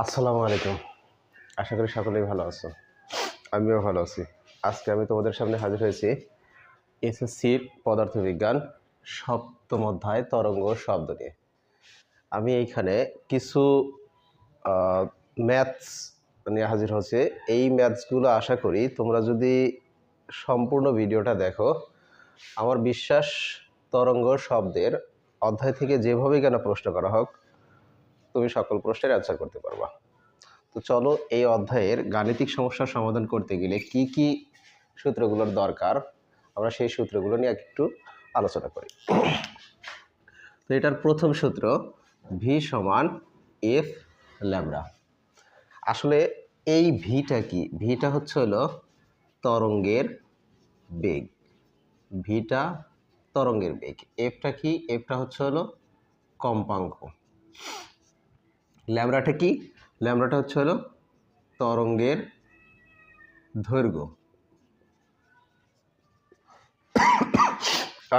আসসালামু আলাইকুম। আশা করি সকলেই ভালো আছো। আমিও ভালো আছি। আজকে আমি তোমাদের সামনে হাজির হয়েছি এসএসসির পদার্থবিজ্ঞান সপ্তম অধ্যায় তরঙ্গ শব্দ নিয়ে। আমি এইখানে কিছু ম্যাথস নিয়ে হাজির হচ্ছে। এই ম্যাথসগুলো আশা করি তোমরা যদি সম্পূর্ণ ভিডিওটা দেখো, আমার বিশ্বাস তরঙ্গ শব্দের অধ্যায় থেকে যেভাবেই কেন প্রশ্ন করা হোক, তুমি সকল প্রশ্নের অ্যান্সার করতে পারবা। তো চলো এই অধ্যায়ের গাণিতিক সমস্যার সমাধান করতে গেলে কি কি সূত্রগুলোর দরকার আমরা সেই সূত্রগুলো নিয়ে একটু আলোচনা করি। তো এটার প্রথম সূত্র ভি সমান এফ ল্যামডা। আসলে এই ভিটা কি? ভিটা হচ্ছে হলো তরঙ্গের বেগ। ভিটা তরঙ্গের বেগ। এফটা কি? এফটা হচ্ছে হলো কম্পাঙ্ক। ল্যামডাটা কি? ল্যামডাটা হচ্ছে হলো তরঙ্গের দৈর্ঘ্য।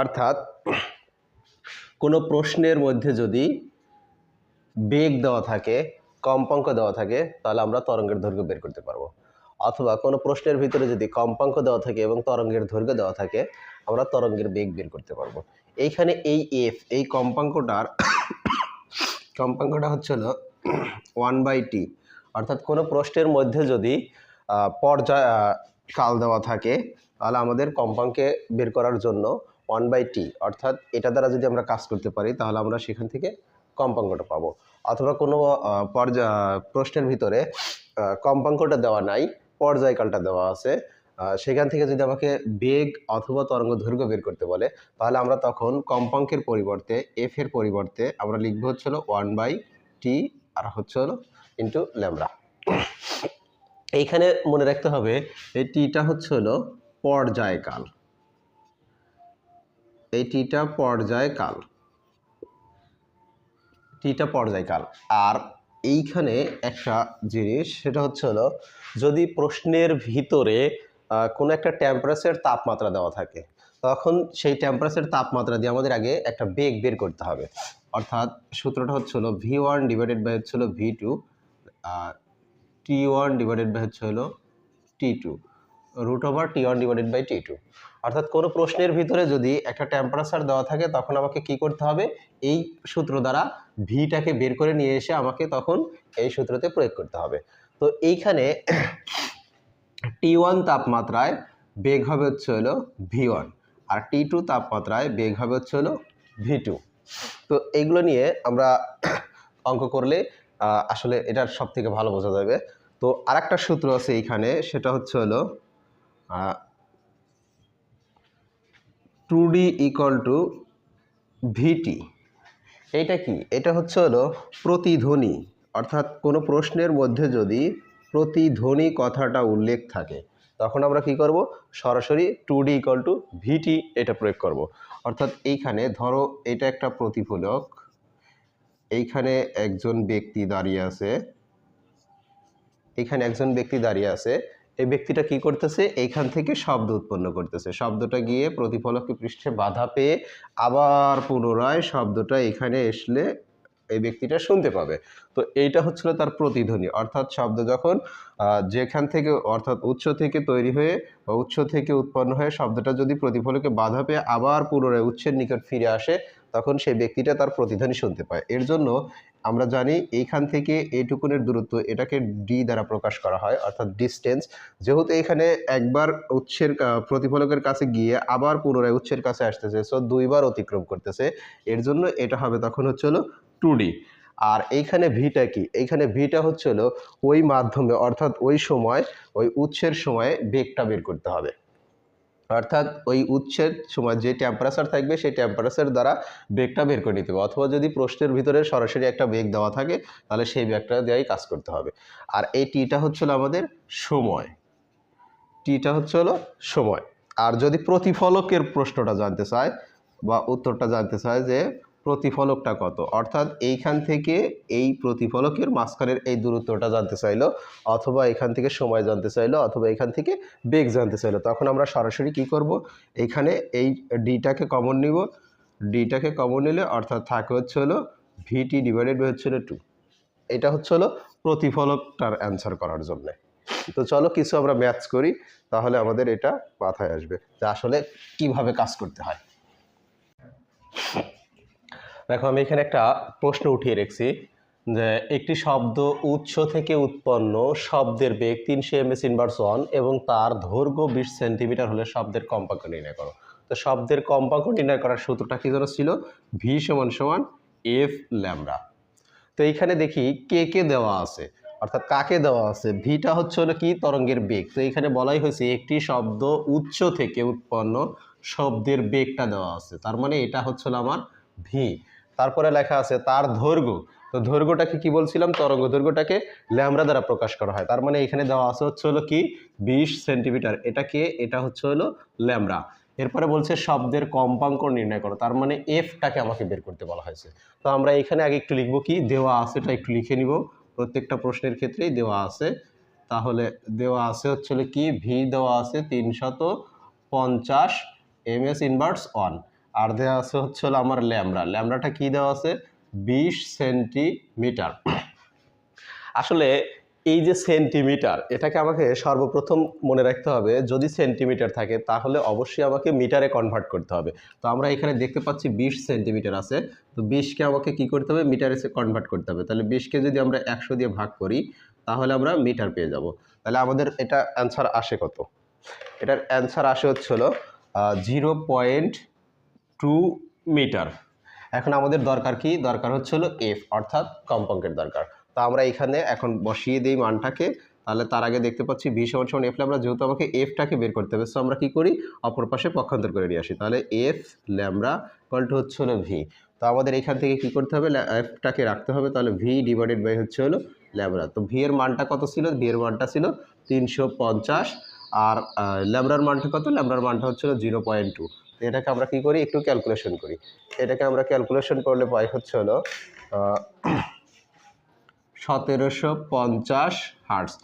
অর্থাৎ কোনো প্রশ্নের মধ্যে যদি বেগ দেওয়া থাকে, কম্পাঙ্ক দেওয়া থাকে, তাহলে আমরা তরঙ্গের দৈর্ঘ্য বের করতে পারবো। অথবা কোনো প্রশ্নের ভিতরে যদি কম্পাঙ্ক দেওয়া থাকে এবং তরঙ্গের দৈর্ঘ্য দেওয়া থাকে, আমরা তরঙ্গের বেগ বের করতে পারবো। এইখানে এই এফ, এই কম্পাঙ্কটা হচ্ছে হলো 1/t। অর্থাৎ কোনো প্রশ্নের মধ্যে যদি পর্যায় কাল দেওয়া থাকে, তাহলে আমাদের কম্পাঙ্কে বের করার জন্য 1/t, অর্থাৎ এটা দ্বারা যদি আমরা কাজ করতে পারি তাহলে আমরা সেখান থেকে কম্পাঙ্কটা পাবো। অথবা কোনো প্রশ্নের ভিতরে কম্পাঙ্কটা দেওয়া নাই, পর্যায়কালটা দেওয়া আছে, সেখান থেকে যদি আমাকে বেগ অথবা তরঙ্গ দৈর্ঘ্য বের করতে বলে, তাহলে আমরা তখন কম্পাঙ্কের পরিবর্তে এফ এর পরিবর্তে আমরা লিখবো হচ্ছে হলো 1/t আর হচ্ছে হলো ইন্টু ল্যামডা। এইখানে মনে রাখতে হবে এই টিটা হচ্ছে হলো পর্যায়কাল। এই টিটা পর্যায়কাল, টিটা পর্যায়কাল। আর এইখানে একটা জিনিস, সেটা হচ্ছে হলো যদি প্রশ্নের ভিতরে কোনো একটা টেম্পারেচার তাপমাত্রা দেওয়া থাকে, তখন সেই টেম্পারেচার তাপমাত্রা দিয়ে আমাদের আগে একটা বেগ বের করতে হবে। অর্থাৎ সূত্রটা হচ্ছে হলো V1 ডিভাইডেড বাই হচ্ছে হলো V2, T1 ডিভাইডেড বাই হচ্ছে হলো T2, √T1 divided by T2। অর্থাৎ কোনো প্রশ্নের ভিতরে যদি একটা টেম্পারেচার দেওয়া থাকে, তখন আমাকে কি করতে হবে? এই সূত্র দ্বারা ভিটাকে বের করে নিয়ে এসে আমাকে তখন এই সূত্রতে প্রয়োগ করতে হবে। তো এইখানে T1 তাপমাত্রায় বেগ হবে হচ্ছে হলো V1, আর T2 তাপমাত্রায় বেগ হবে হচ্ছে হলো V2। তো এইগুলো নিয়ে আমরা অঙ্ক করলে আসলে এটার সব থেকে ভালো বোঝা যাবে। তো আরেকটা সূত্র আছে এইখানে, সেটা হচ্ছে হলো 2D = VT। এইটা কি? এটা হচ্ছে হলো প্রতিধ্বনি। অর্থাৎ কোনো প্রশ্নের মধ্যে যদি প্রতিধ্বনি কথাটা উল্লেখ থাকে, তখন আমরা কি করব? সরাসরি 2D = VT এটা প্রয়োগ করব। অর্থাৎ এইখানে ধরো এটা একটা প্রতিফলক, এইখানে একজন ব্যক্তি দাঁড়িয়ে আছে, এখানে একজন ব্যক্তি দাঁড়িয়ে আছে। এই ব্যক্তিটা কি করতেছে? এইখান থেকে শব্দ উৎপন্ন করতেছে। শব্দটা গিয়ে প্রতিফলকের পৃষ্ঠে বাধা পেয়ে আবার পুনরায় শব্দটা এখানে আসলে এই ব্যক্তিটা শুনতে পাবে। তো এইটা হচ্ছিল তার প্রতিধ্বনি। অর্থাৎ শব্দ যখন যেখান থেকে, অর্থাৎ উৎস থেকে তৈরি হয়ে বা উৎস থেকে উৎপন্ন হয়ে শব্দটা যদি প্রতিফলকে বাধা পেয়ে আবার পুনরায় উৎসের নিকট ফিরে আসে, তখন সেই ব্যক্তিটা তার প্রতিধ্বনি শুনতে পায়। এর জন্য আমরা জানি এইখান থেকে এইটুকুনের দূরত্ব, এটাকে ডি দ্বারা প্রকাশ করা হয়, অর্থাৎ ডিস্টেন্স। যেহেতু এখানে একবার উৎসের প্রতিফলকের কাছে গিয়ে আবার পুনরায় উৎসের কাছে আসতেছে, সো দুইবার অতিক্রম করতেছে, এর জন্য এটা হবে তখন হচ্ছে হলো 2D। আর এইখানে ভিটা কি? এইখানে ভিটা হচ্ছে হলো ওই মাধ্যমে, অর্থাৎ ওই সময়, ওই উৎসের সময় বেগটা বের করতে হবে। অর্থাৎ ওই উৎসের সময় যে টেম্পারেচার থাকবে সেই টেম্পারেচার দ্বারা বেগটা বের করে নিতে হবে। অথবা যদি প্রশ্নের ভিতরে সরাসরি একটা বেগ দেওয়া থাকে, তাহলে সেই বেগটা দিয়েই কাজ করতে হবে। আর এই টিটা হচ্ছিল আমাদের সময়, টিটা হচ্ছে হলো সময়। আর যদি প্রতিফলকের প্রশ্নটা জানতে চায় বা উত্তরটা জানতে চায় যে প্রতিফলকটা কত, অর্থাৎ এইখান থেকে এই প্রতিফলকের মাঝখানের এই দূরত্বটা জানতে চাইলো, অথবা এখান থেকে সময় জানতে চাইলো, অথবা এখান থেকে বেগ জানতে চাইলো, তখন আমরা সরাসরি কি করব? এইখানে এই ডিটাকে কমন নিব। ডিটাকে কমন নিলে অর্থাৎ থাকে হচ্ছে হলো ভিটি ডিভাইডেড বাই হচ্ছে হলো 2। এটা হচ্ছে হলো প্রতিফলকটার অ্যান্সার করার জন্য। তো চলো কিছু আমরা ম্যাথস করি, তাহলে আমাদের এটা মাথায় আসবে যে আসলে কিভাবে কাজ করতে হয়। দেখো আমি এখানে একটা প্রশ্ন উঠিয়ে রেখেছি যে একটি শব্দ উৎস থেকে উৎপন্ন শব্দের বেগ 300 ms ইনভার্স 1 এবং তার দৈর্ঘ্য 20 সেন্টিমিটার হলে শব্দের কম্পাঙ্ক নির্ণয় করো। তো শব্দের কম্পাঙ্ক নির্ণয় করার সূত্রটা কি যেন ছিল? ভি সমান সমান এফ ল্যামডা। তো এইখানে দেখি কে কে দেওয়া আছে, অর্থাৎ কাকে দেওয়া আছে। ভিটা হচ্ছে হলো কি? তরঙ্গের বেগ। তো এইখানে বলাই হয়েছে একটি শব্দ উৎস থেকে উৎপন্ন শব্দের বেগটা দেওয়া আছে, তার মানে এটা হচ্ছে আমার ভি। তারপরে লেখা আছে তার দৈর্ঘ্য। তো দৈর্ঘ্যটাকে কি বলছিলাম? তরঙ্গ দৈর্ঘ্যটাকে ল্যামডা দ্বারা প্রকাশ করা হয়, তার মানে এখানে দেওয়া আছে হচ্ছে হলো কি 20 সেন্টিমিটার। এটা হচ্ছে হলো ল্যামডা। এরপরে বলছে শব্দের কম্পাঙ্ক নির্ণয় করো, তার মানে এফটাকে আমাকে বের করতে বলা হয়েছে। তো আমরা এখানে আগে একটু লিখবো কি দেওয়া আছে, এটা একটু লিখে নিব। প্রত্যেকটা প্রশ্নের ক্ষেত্রেই দেওয়া আছে। তাহলে দেওয়া আছে হচ্ছে কি ভি দেওয়া আছে 350 ms ইনভার্স 1, আর দেওয়া আছে হচ্ছে আমার ল্যামডা। ল্যামডাটা কি দেওয়া আছে? 20 সেন্টিমিটার। আসলে এই যে সেন্টিমিটার, এটাকে আমাকে সর্বপ্রথম মনে রাখতে হবে, যদি সেন্টিমিটার থাকে তাহলে অবশ্যই আমাকে মিটারে কনভার্ট করতে হবে। তো আমরা এখানে দেখতে পাচ্ছি 20 সেন্টিমিটার আছে, তো 20কে আমাকে কি করতে হবে? মিটারে কনভার্ট করতে হবে। তাহলে 20কে যদি আমরা 100 দিয়ে ভাগ করি তাহলে আমরা মিটার পেয়ে যাব। তাহলে আমাদের এটা অ্যান্সার আসে কত? এটার অ্যান্সার আসে হচ্ছে হলো 0.2 মিটার। এখন আমাদের দরকার কি? দরকার হচ্ছে হলো এফ, অর্থাৎ কম্পাঙ্কের দরকার। তো আমরা এখানে এখন বসিয়ে দিই মানটাকে। তাহলে তার আগে দেখতে পাচ্ছি ভি সমান সমান এফ ল্যামডা, যেহেতু আমাকে এফটাকে বের করতে হবে, সো আমরা কি করি? অপর পাশে পক্ষান্তর করে নিয়ে আসি। তাহলে এফ ল্যামডা ইকুয়াল টু হচ্ছে হলো ভি। তো আমাদের এখান থেকে কি করতে হবে? এফটাকে রাখতে হবে, তাহলে ভি ডিভাইডেড বাই হচ্ছে হলো ল্যামডা। তো ভি এর মানটা কত ছিল? ভি এর মানটা ছিল 350, আর ল্যামডার মানটা কত? ল্যামডার মানটা হচ্ছে 0.2। এটাকে আমরা কি করি? একটু ক্যালকুলেশন করি। এটাকে আমরা ক্যালকুলেশন করলে পাই হচ্ছে হলো 1750 হার্টজ,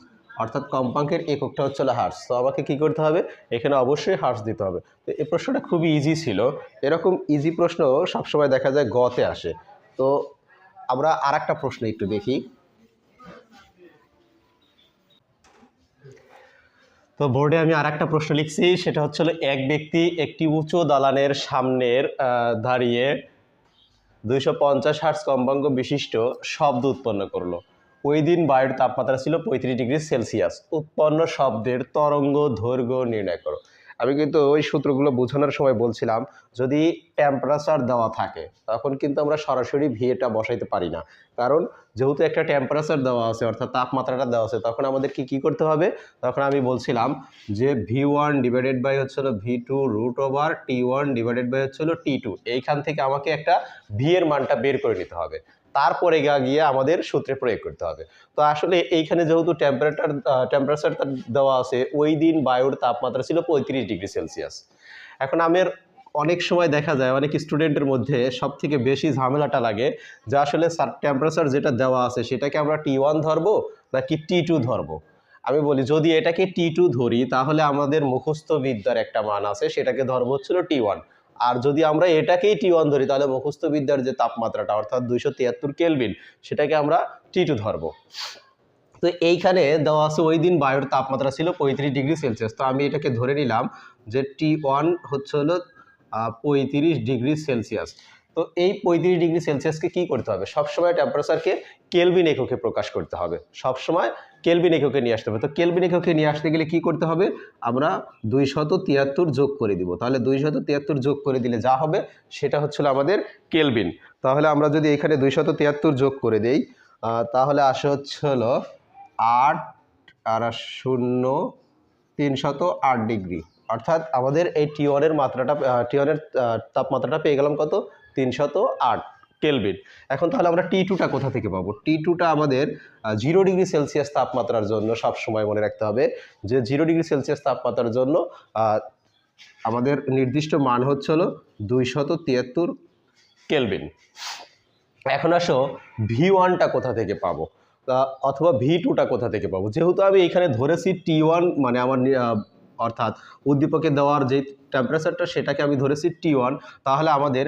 অর্থাৎ কম্পাঙ্কের এককটা হচ্ছে হলো হার্টজ। তো আমাকে কি করতে হবে? এখানে অবশ্যই হার্টজ দিতে হবে। তো এই প্রশ্নটা খুবই ইজি ছিল। এরকম ইজি প্রশ্ন সবসময় দেখা যায় গতে আসে। তো আমরা আর একটা প্রশ্ন একটু দেখি। তো বোর্ডে আমি আর একটা প্রশ্ন লিখছি, সেটা হচ্ছে এক ব্যক্তি একটি উঁচু দালানের সামনের দাঁড়িয়ে 250 হার্টজ কম্পাঙ্ক বিশিষ্ট শব্দ উৎপন্ন করলো। ওই দিন বায়ুর তাপমাত্রা ছিল 35 ডিগ্রি সেলসিয়াস। উৎপন্ন শব্দের তরঙ্গ দৈর্ঘ্য নির্ণয় করো। আমি কিন্তু ওই সূত্রগুলো বোঝানোর সময় বলছিলাম, যদি টেম্পারেচার দেওয়া থাকে তখন কিন্তু আমরা সরাসরি ভিএটা বসাইতে পারি না, কারণ যেহেতু একটা টেম্পারেচার দেওয়া আছে, অর্থাৎ তাপমাত্রাটা দেওয়া আছে, তখন আমাদেরকে কি করতে হবে? তখন আমি বলছিলাম যে V1 ডিভাইডেড বাই হচ্ছে V2 root over T1 divided by হচ্ছে T2। এইখান থেকে আমাকে একটা ভি এর মানটা বের করে নিতে হবে, তারপরে গিয়ে আমাদের সূত্রে প্রয়োগ করতে হবে। তো আসলে এইখানে যেহেতু টেম্পারেচারটা দেওয়া আছে, ওই দিন বায়ুর তাপমাত্রা ছিল 35 ডিগ্রি সেলসিয়াস। এখন আমার অনেক সময় দেখা যায় অনেক স্টুডেন্টের মধ্যে সব থেকে বেশি ঝামেলাটা লাগে যে আসলে টেম্পারেচার যেটা দেওয়া আছে সেটাকে আমরা T1 ধরবো নাকি T2 ধরবো। আমি বলি, যদি এটাকে T2 ধরি তাহলে আমাদের মুখস্থ বিদ্যার একটা মান আছে, সেটাকে ধরবো হচ্ছিল T1। আর যদি আমরা এটাকেই T1 ধরি তাহলে মুখস্থ বিদ্যার যে তাপমাত্রাটা অর্থাৎ 273 কেলভিন, সেটাকে আমরা T2 ধরবো। তো এইখানে দেওয়া আছে ওই দিন বায়ুর তাপমাত্রা ছিল 35 ডিগ্রি সেলসিয়াস। তো আমি এটাকে ধরে নিলাম যে T1 হচ্ছে হলো 35 ডিগ্রি সেলসিয়াস। তো এই 35 ডিগ্রি সেলসিয়াসকে কি করতে হবে? সবসময় টেম্পারেচারকে কেলভিন এককে প্রকাশ করতে হবে, সবসময় কেলভিন এককে নিয়ে আসতে হবে। তো কেলভিন এককে নিয়ে আসতে গেলে কি করতে হবে? আমরা 273 যোগ করে দিব। তাহলে 273 যোগ করে দিলে যা হবে সেটা হচ্ছিল আমাদের কেলভিন। তাহলে আমরা যদি এখানে 273 যোগ করে দেই তাহলে আসে হচ্ছে হলো 8 আর 0 308 ডিগ্রি, অর্থাৎ আমাদের এই T1 এর তাপমাত্রাটা পেয়ে গেলাম কত? 308 কেলভিন। এখন তাহলে আমরা T2টা কোথা থেকে পাবো? T2টা আমাদের 0 ডিগ্রি সেলসিয়াস তাপমাত্রার জন্য সব সময় মনে রাখতে হবে যে 0 ডিগ্রি সেলসিয়াস তাপমাত্রার জন্য আমাদের নির্দিষ্ট মান হচ্ছে হলো 273 কেলভিন। এখন আসো V1টা কোথা থেকে পাবো অথবা V2টা কোথা থেকে পাবো? যেহেতু আমি এখানে ধরেছি T1 মানে আমার অর্থাৎ উদ্দীপকে দেওয়ার যে টেম্পারেচারটা সেটাকে আমি ধরেছি T1, তাহলে আমাদের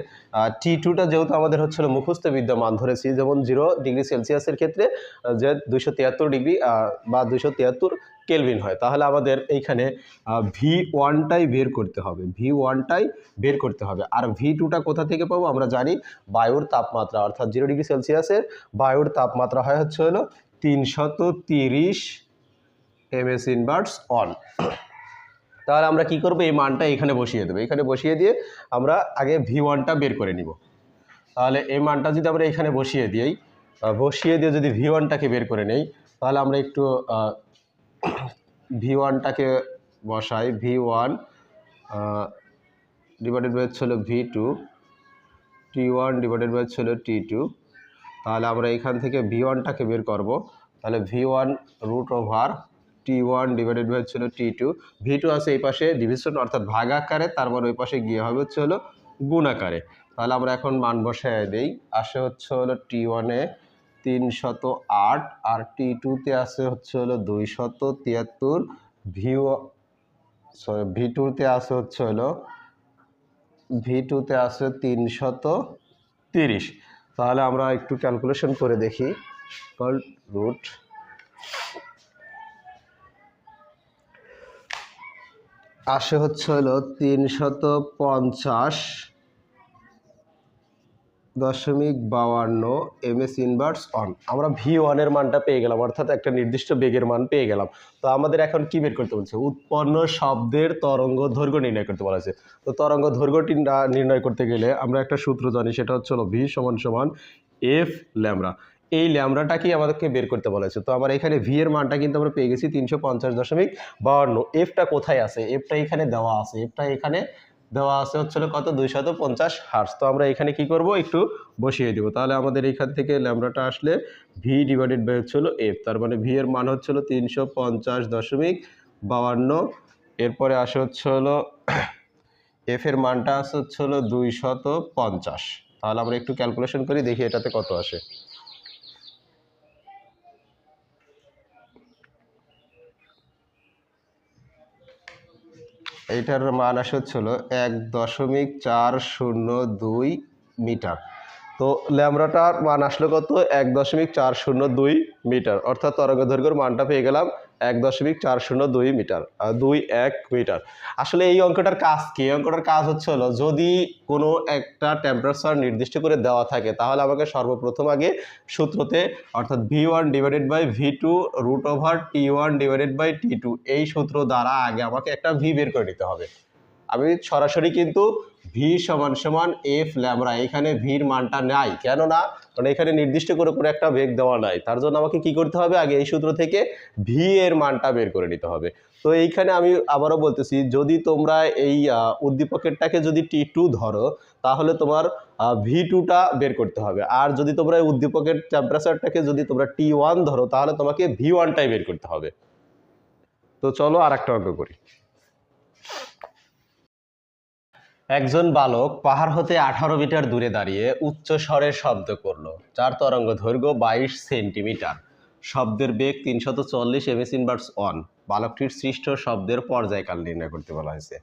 T2টা যেহেতু আমাদের হচ্ছিল মুখস্থ বিদ্যমান ধরেছি, যেমন 0 ডিগ্রি সেলসিয়াসের ক্ষেত্রে যে 273 ডিগ্রি বা 273 কেলভিন হয়, তাহলে আমাদের এইখানে V1টাই বের করতে হবে, V1টাই বের করতে হবে। আর V2টা কোথা থেকে পাবো আমরা জানি, বায়ুর তাপমাত্রা, অর্থাৎ 0 ডিগ্রি সেলসিয়াসের বায়ুর তাপমাত্রা হয় হচ্ছে হলো 330 ms ইনভার্স অন। তাহলে আমরা কি করব, এই মানটা এখানে বসিয়ে দেবো, এখানে বসিয়ে দিয়ে আমরা আগে V1টা বের করে নিব। তাহলে এই মানটা যদি আমরা এখানে বসিয়ে দিয়ে যদি V1টাকে বের করে নেই, তাহলে আমরা একটু V1টাকে বসাই, V1 ডিভাইডেড বাই হচ্ছে হলো V2, T1 ডিভাইডেড বাই হচ্ছে হলো T2। তাহলে আমরা এখান থেকে V1টাকে বের করব, তাহলে V1 root over T1 divided by হচ্ছে হলো T2। V2 আছে এই পাশে ডিভিশন অর্থাৎ ভাগ আকারে, তারপর ওই পাশে গিয়ে হবে হচ্ছে হলো গুণ আকারে। তাহলে আমরা এখন মান বসায় দেই, আসে হচ্ছে হলো T1-এ 308 আর T2-তে আছে হচ্ছে হলো 273, V2-তে আছে হচ্ছে হলো V2-তে আছে 330। তাহলে আমরা একটু ক্যালকুলেশন করে দেখি, রুট আসে হচ্ছে হলো 350.52 ms ইনভার্স অন। আমরা V1 এর মানটা পেয়ে গেলাম, অর্থাৎ একটা নির্দিষ্ট বেগের মান পেয়ে গেলাম। তো আমাদের এখন কি বের করতে বলছে, উৎপন্ন শব্দের তরঙ্গ দৈর্ঘ্য নির্ণয় করতে বলা হয়েছে। তো তরঙ্গ দৈর্ঘ্যটি নির্ণয় করতে গেলে আমরা একটা সূত্র জানি, সেটা হচ্ছে হলো V = F ল্যামডা। এই ল্যামডাটাকেই আমাদেরকে বের করতে বলা হয়েছে। তো আমার এখানে V এর মানটা কিন্তু আমরা পেয়ে গেছি 350.52। এফটা কোথায় আছে, এফটা এখানে দেওয়া আছে, এফটা এখানে দেওয়া আছে হচ্ছিল কত, 250 হার্টজ। তো আমরা এখানে কি করব, একটু বসিয়ে দেব। তাহলে আমাদের এখান থেকে ল্যামডাটা আসলে V ডিভাইডেড বাই হচ্ছিল F, তার মানে V এর মান হচ্ছিল 350.52। এরপরে আসে হচ্ছে হলো F এর মানটা আসে হচ্ছে হলো 250। তাহলে আমরা একটু ক্যালকুলেশন করি, দেখি এটাতে কত আসে। এইটার মান আসে হচ্ছিল 1.402 মিটার। তো ল্যামডাটার মান আসলো কত, 1.402 মিটার, অর্থাৎ তরঙ্গ দৈর্ঘ্যের মানটা পেয়ে গেলাম 1.402 মিটার, 21 মিটার। আসলে এই অঙ্কটার কাজ কি, এই অঙ্কটার কাজ হচ্ছে হলো, যদি কোনো একটা টেম্পারেচার নির্দিষ্ট করে দেওয়া থাকে, তাহলে আমাকে সর্বপ্রথম আগে সূত্রতে, অর্থাৎ V1 divided by V2 root over T1 divided by T2, এই সূত্র দ্বারা আগে আমাকে একটা V বের করে নিতে হবে। আমি সরাসরি কিন্তু V = F ল্যামডা, এখানে ভির মানটা নাই, কেন না, কারণ এখানে নির্দিষ্ট করে কোনো একটা বেগ দেওয়া নাই। তার জন্য আমাকে কি করতে হবে, আগে এই সূত্র থেকে V এর মানটা বের করে নিতে হবে। তো এইখানে আমি আবারও বলতেছি, যদি তোমরা এই উদ্দীপকেরটাকে যদি T2 ধরো, তাহলে তোমার V2টা বের করতে হবে। আর যদি তোমরা এই উদ্দীপকের টেম্পারেচারটাকে যদি তোমরা T1 ধরো, তাহলে তোমাকে V1টাই বের করতে হবে। তো চলো আর একটা অঙ্ক করি। একজন বালক পাহাড় হতে 18 মিটার দূরে দাঁড়িয়ে উচ্চ স্বরে শব্দ করলো, যার তরঙ্গ দৈর্ঘ্য 22 সেন্টিমিটার, শব্দের বেগ 340 ms ইনভার্স অন। বালকটির সৃষ্ট শব্দের পর্যায়কাল নির্ণয় করতে বলা হয়েছে।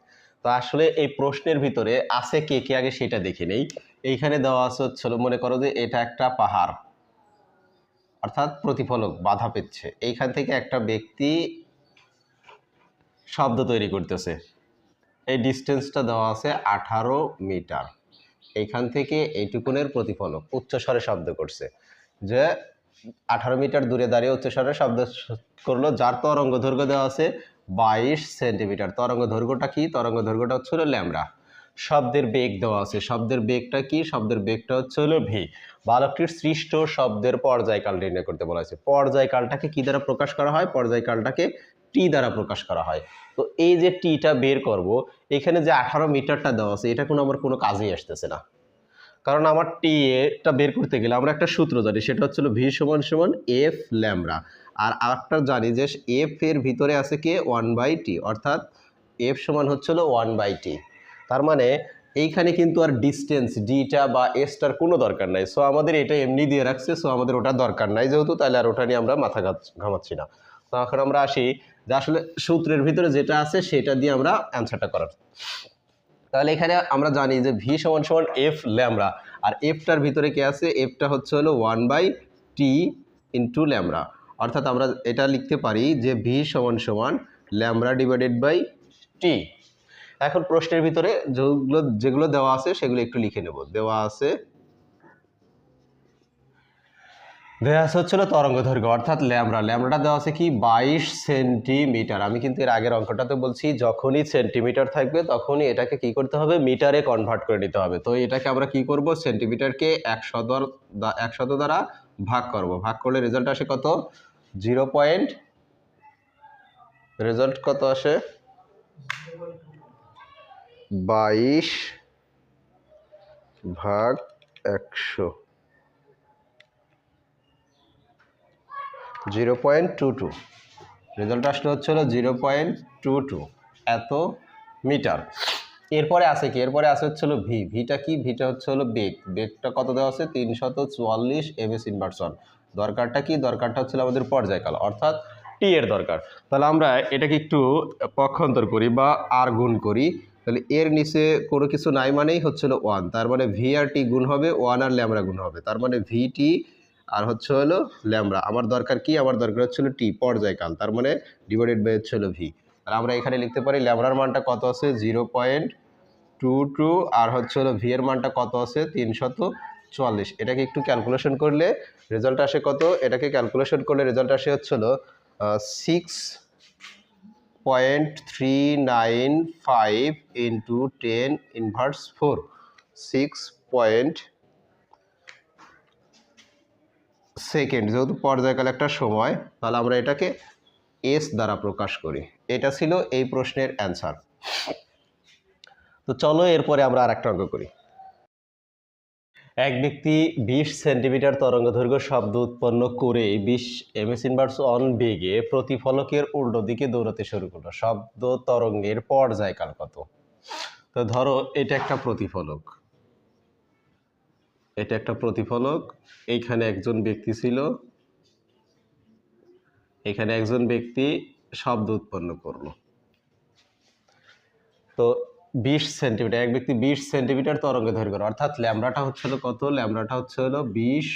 তো আসলে এই প্রশ্নের ভিতরে আছে কে কে, আগে সেটা দেখে নেই। এইখানে দেওয়া আছে হচ্ছিল, মনে করো যে এটা একটা পাহাড়, অর্থাৎ প্রতিফলক বাধা পেচ্ছে, এইখান থেকে একটা ব্যক্তি শব্দ তৈরি করতেছে। এই ডিস্টেন্সটা দেওয়া আছে 18 মিটার, এইখান থেকে এইটুকুনের প্রতিফলক উচ্চস্বরে শব্দ করছে, যে 18 মিটার দূরে দাঁড়িয়ে উচ্চস্বরে শব্দ করলো, যার তরঙ্গ দৈর্ঘ্য দেওয়া আছে 22 সেন্টিমিটার। তরঙ্গ দৈর্ঘ্যটা কি, তরঙ্গ দৈর্ঘ্যটা হচ্ছে হলো ল্যামডা। শব্দের বেগ দেওয়া আছে, শব্দের বেগটা কি, শব্দের বেগটা হচ্ছে হলো V। বালকটির সৃষ্ট শব্দের পর্যায়কাল নির্ণয় করতে বলা হয়েছে। পর্যায়কালটাকে কি দ্বারা প্রকাশ করা হয়, পর্যায়কালটাকে T দ্বারা প্রকাশ করা হয়। তো এই যে Tটা বের করব, এখানে যে 18 মিটারটা দেওয়া আছে, এটা আমার কোনো কাজেই আসতেছে না, কারণ আমার Tটা বের করতে গেলে আমরা একটা সূত্র জানি, সেটা হচ্ছে V = F ল্যামডা। আর আরেকটা জানি যে F এর ভিতরে আছে কে, 1/T, অর্থাৎ F সমান হচ্ছে হলো 1/T। তার মানে এইখানে কিন্তু আর ডিস্টেন্স ডিটা বা এসটার কোনো দরকার নাই। সো আমাদের এটা এমনি দিয়ে রাখছে, সো আমাদের ওটা দরকার নাই যেহেতু, তাহলে আর ওটা নিয়ে আমরা মাথা ঘামাচ্ছি না। তো এখন আমরা আসি যে আসলে সূত্রের ভিতরে যেটা আছে সেটা দিয়ে আমরা অ্যান্সারটা করার। তাহলে এখানে আমরা জানি যে ভি সমান সমান এফ ল্যামডা, আর এফটার ভিতরে কি আছে, এফটা হচ্ছে হলো 1/t ইন্টু ল্যামডা, অর্থাৎ আমরা এটা লিখতে পারি যে ভি সমান সমান ল্যামডা ডিভাইডেড বাই টি। এখন প্রশ্নের ভিতরে যেগুলো দেওয়া আছে সেগুলো একটু লিখে নেব। দেওয়া আছে হচ্ছিল তরঙ্গ দৈর্ঘ্য অর্থাৎ ল্যামডাটা দেওয়া আছে কি 22 সেন্টিমিটার। আমি কিন্তু এর আগের অঙ্কটাতে বলছি যখনই সেন্টিমিটার থাকবে তখনই এটাকে কি করতে হবে, মিটারে কনভার্ট করে নিতে হবে। তো এটাকে আমরা কি করব, সেন্টিমিটারকে 100 দ্বারা ভাগ করব, ভাগ করলে রেজাল্ট আসে কত, 0. রেজাল্ট কত আসে 22 ভাগ 100, 0.22। রেজাল্ট আসলে হচ্ছিল 0.22 এত মিটার। এরপরে আছে কি, এরপরে আছে হচ্ছিল ভি। ভিটা কি, ভিটা হচ্ছে হলো বেগ। বেগটা কত দেওয়া আছে, 344 ms ইনভার্সন। দরকারটা কি, দরকারটা হচ্ছিল আমাদের পর্যায়কাল অর্থাৎ টি এর দরকার। তাহলে আমরা এটাকে একটু পক্ষান্তর করি বা আর গুণ করি। তাহলে এর নিচে কোনো কিছু নাই মানেই হচ্ছিল 1, তার মানে ভি আর টি গুণ হবে 1 আর ল্যামডা গুণ হবে, তার মানে ভি টি আর হচ্ছে হলো ল্যামডা। আমার দরকার কি, আমার দরকার হচ্ছিল টি পর্যায়কাল, তার মানে ডিভাইডেড বাই হচ্ছে হলো ভি। আর আমরা এখানে লিখতে পারি ল্যামডার মানটা কত আছে 0.22 আর হচ্ছে হলো ভি এর মানটা কত আছে 344। এটাকে একটু ক্যালকুলেশন করলে রেজাল্ট আসে কত, এটাকে ক্যালকুলেশন করলে রেজাল্ট আসে হচ্ছে হলো 6.395 ইন্টু 10 ইনভার্স 4, 6 সেকেন্ড। যেহেতু পর্যায়কাল একটা সময়, তাহলে আমরা এটাকে এস দ্বারা প্রকাশ করি। এটা ছিল এই প্রশ্নের অ্যান্সার। তো চলো এরপরে আমরা আরেকটা অঙ্ক করি। এক ব্যক্তি 20 সেন্টিমিটার তরঙ্গ দৈর্ঘ্য শব্দ উৎপন্ন করে 20 ms ইনভার্স অন বেগে প্রতিফলকের উল্টো দিকে দৌড়াতে শুরু করলো। শব্দ তরঙ্গের পর্যায়কাল কত? তো ধরো এটা একটা প্রতিফলক, এটা একটা প্রতিফলক, এইখানে একজন ব্যক্তি ছিল, এখানে একজন ব্যক্তি শব্দ উৎপন্ন করলো। তো 20 সেন্টিমিটার, এক ব্যক্তি 20 সেন্টিমিটার তরঙ্গ দৈর্ঘ্য, অর্থাৎ ল্যামডাটা হচ্ছে হলো কত, ল্যামডাটা হচ্ছে হলো 20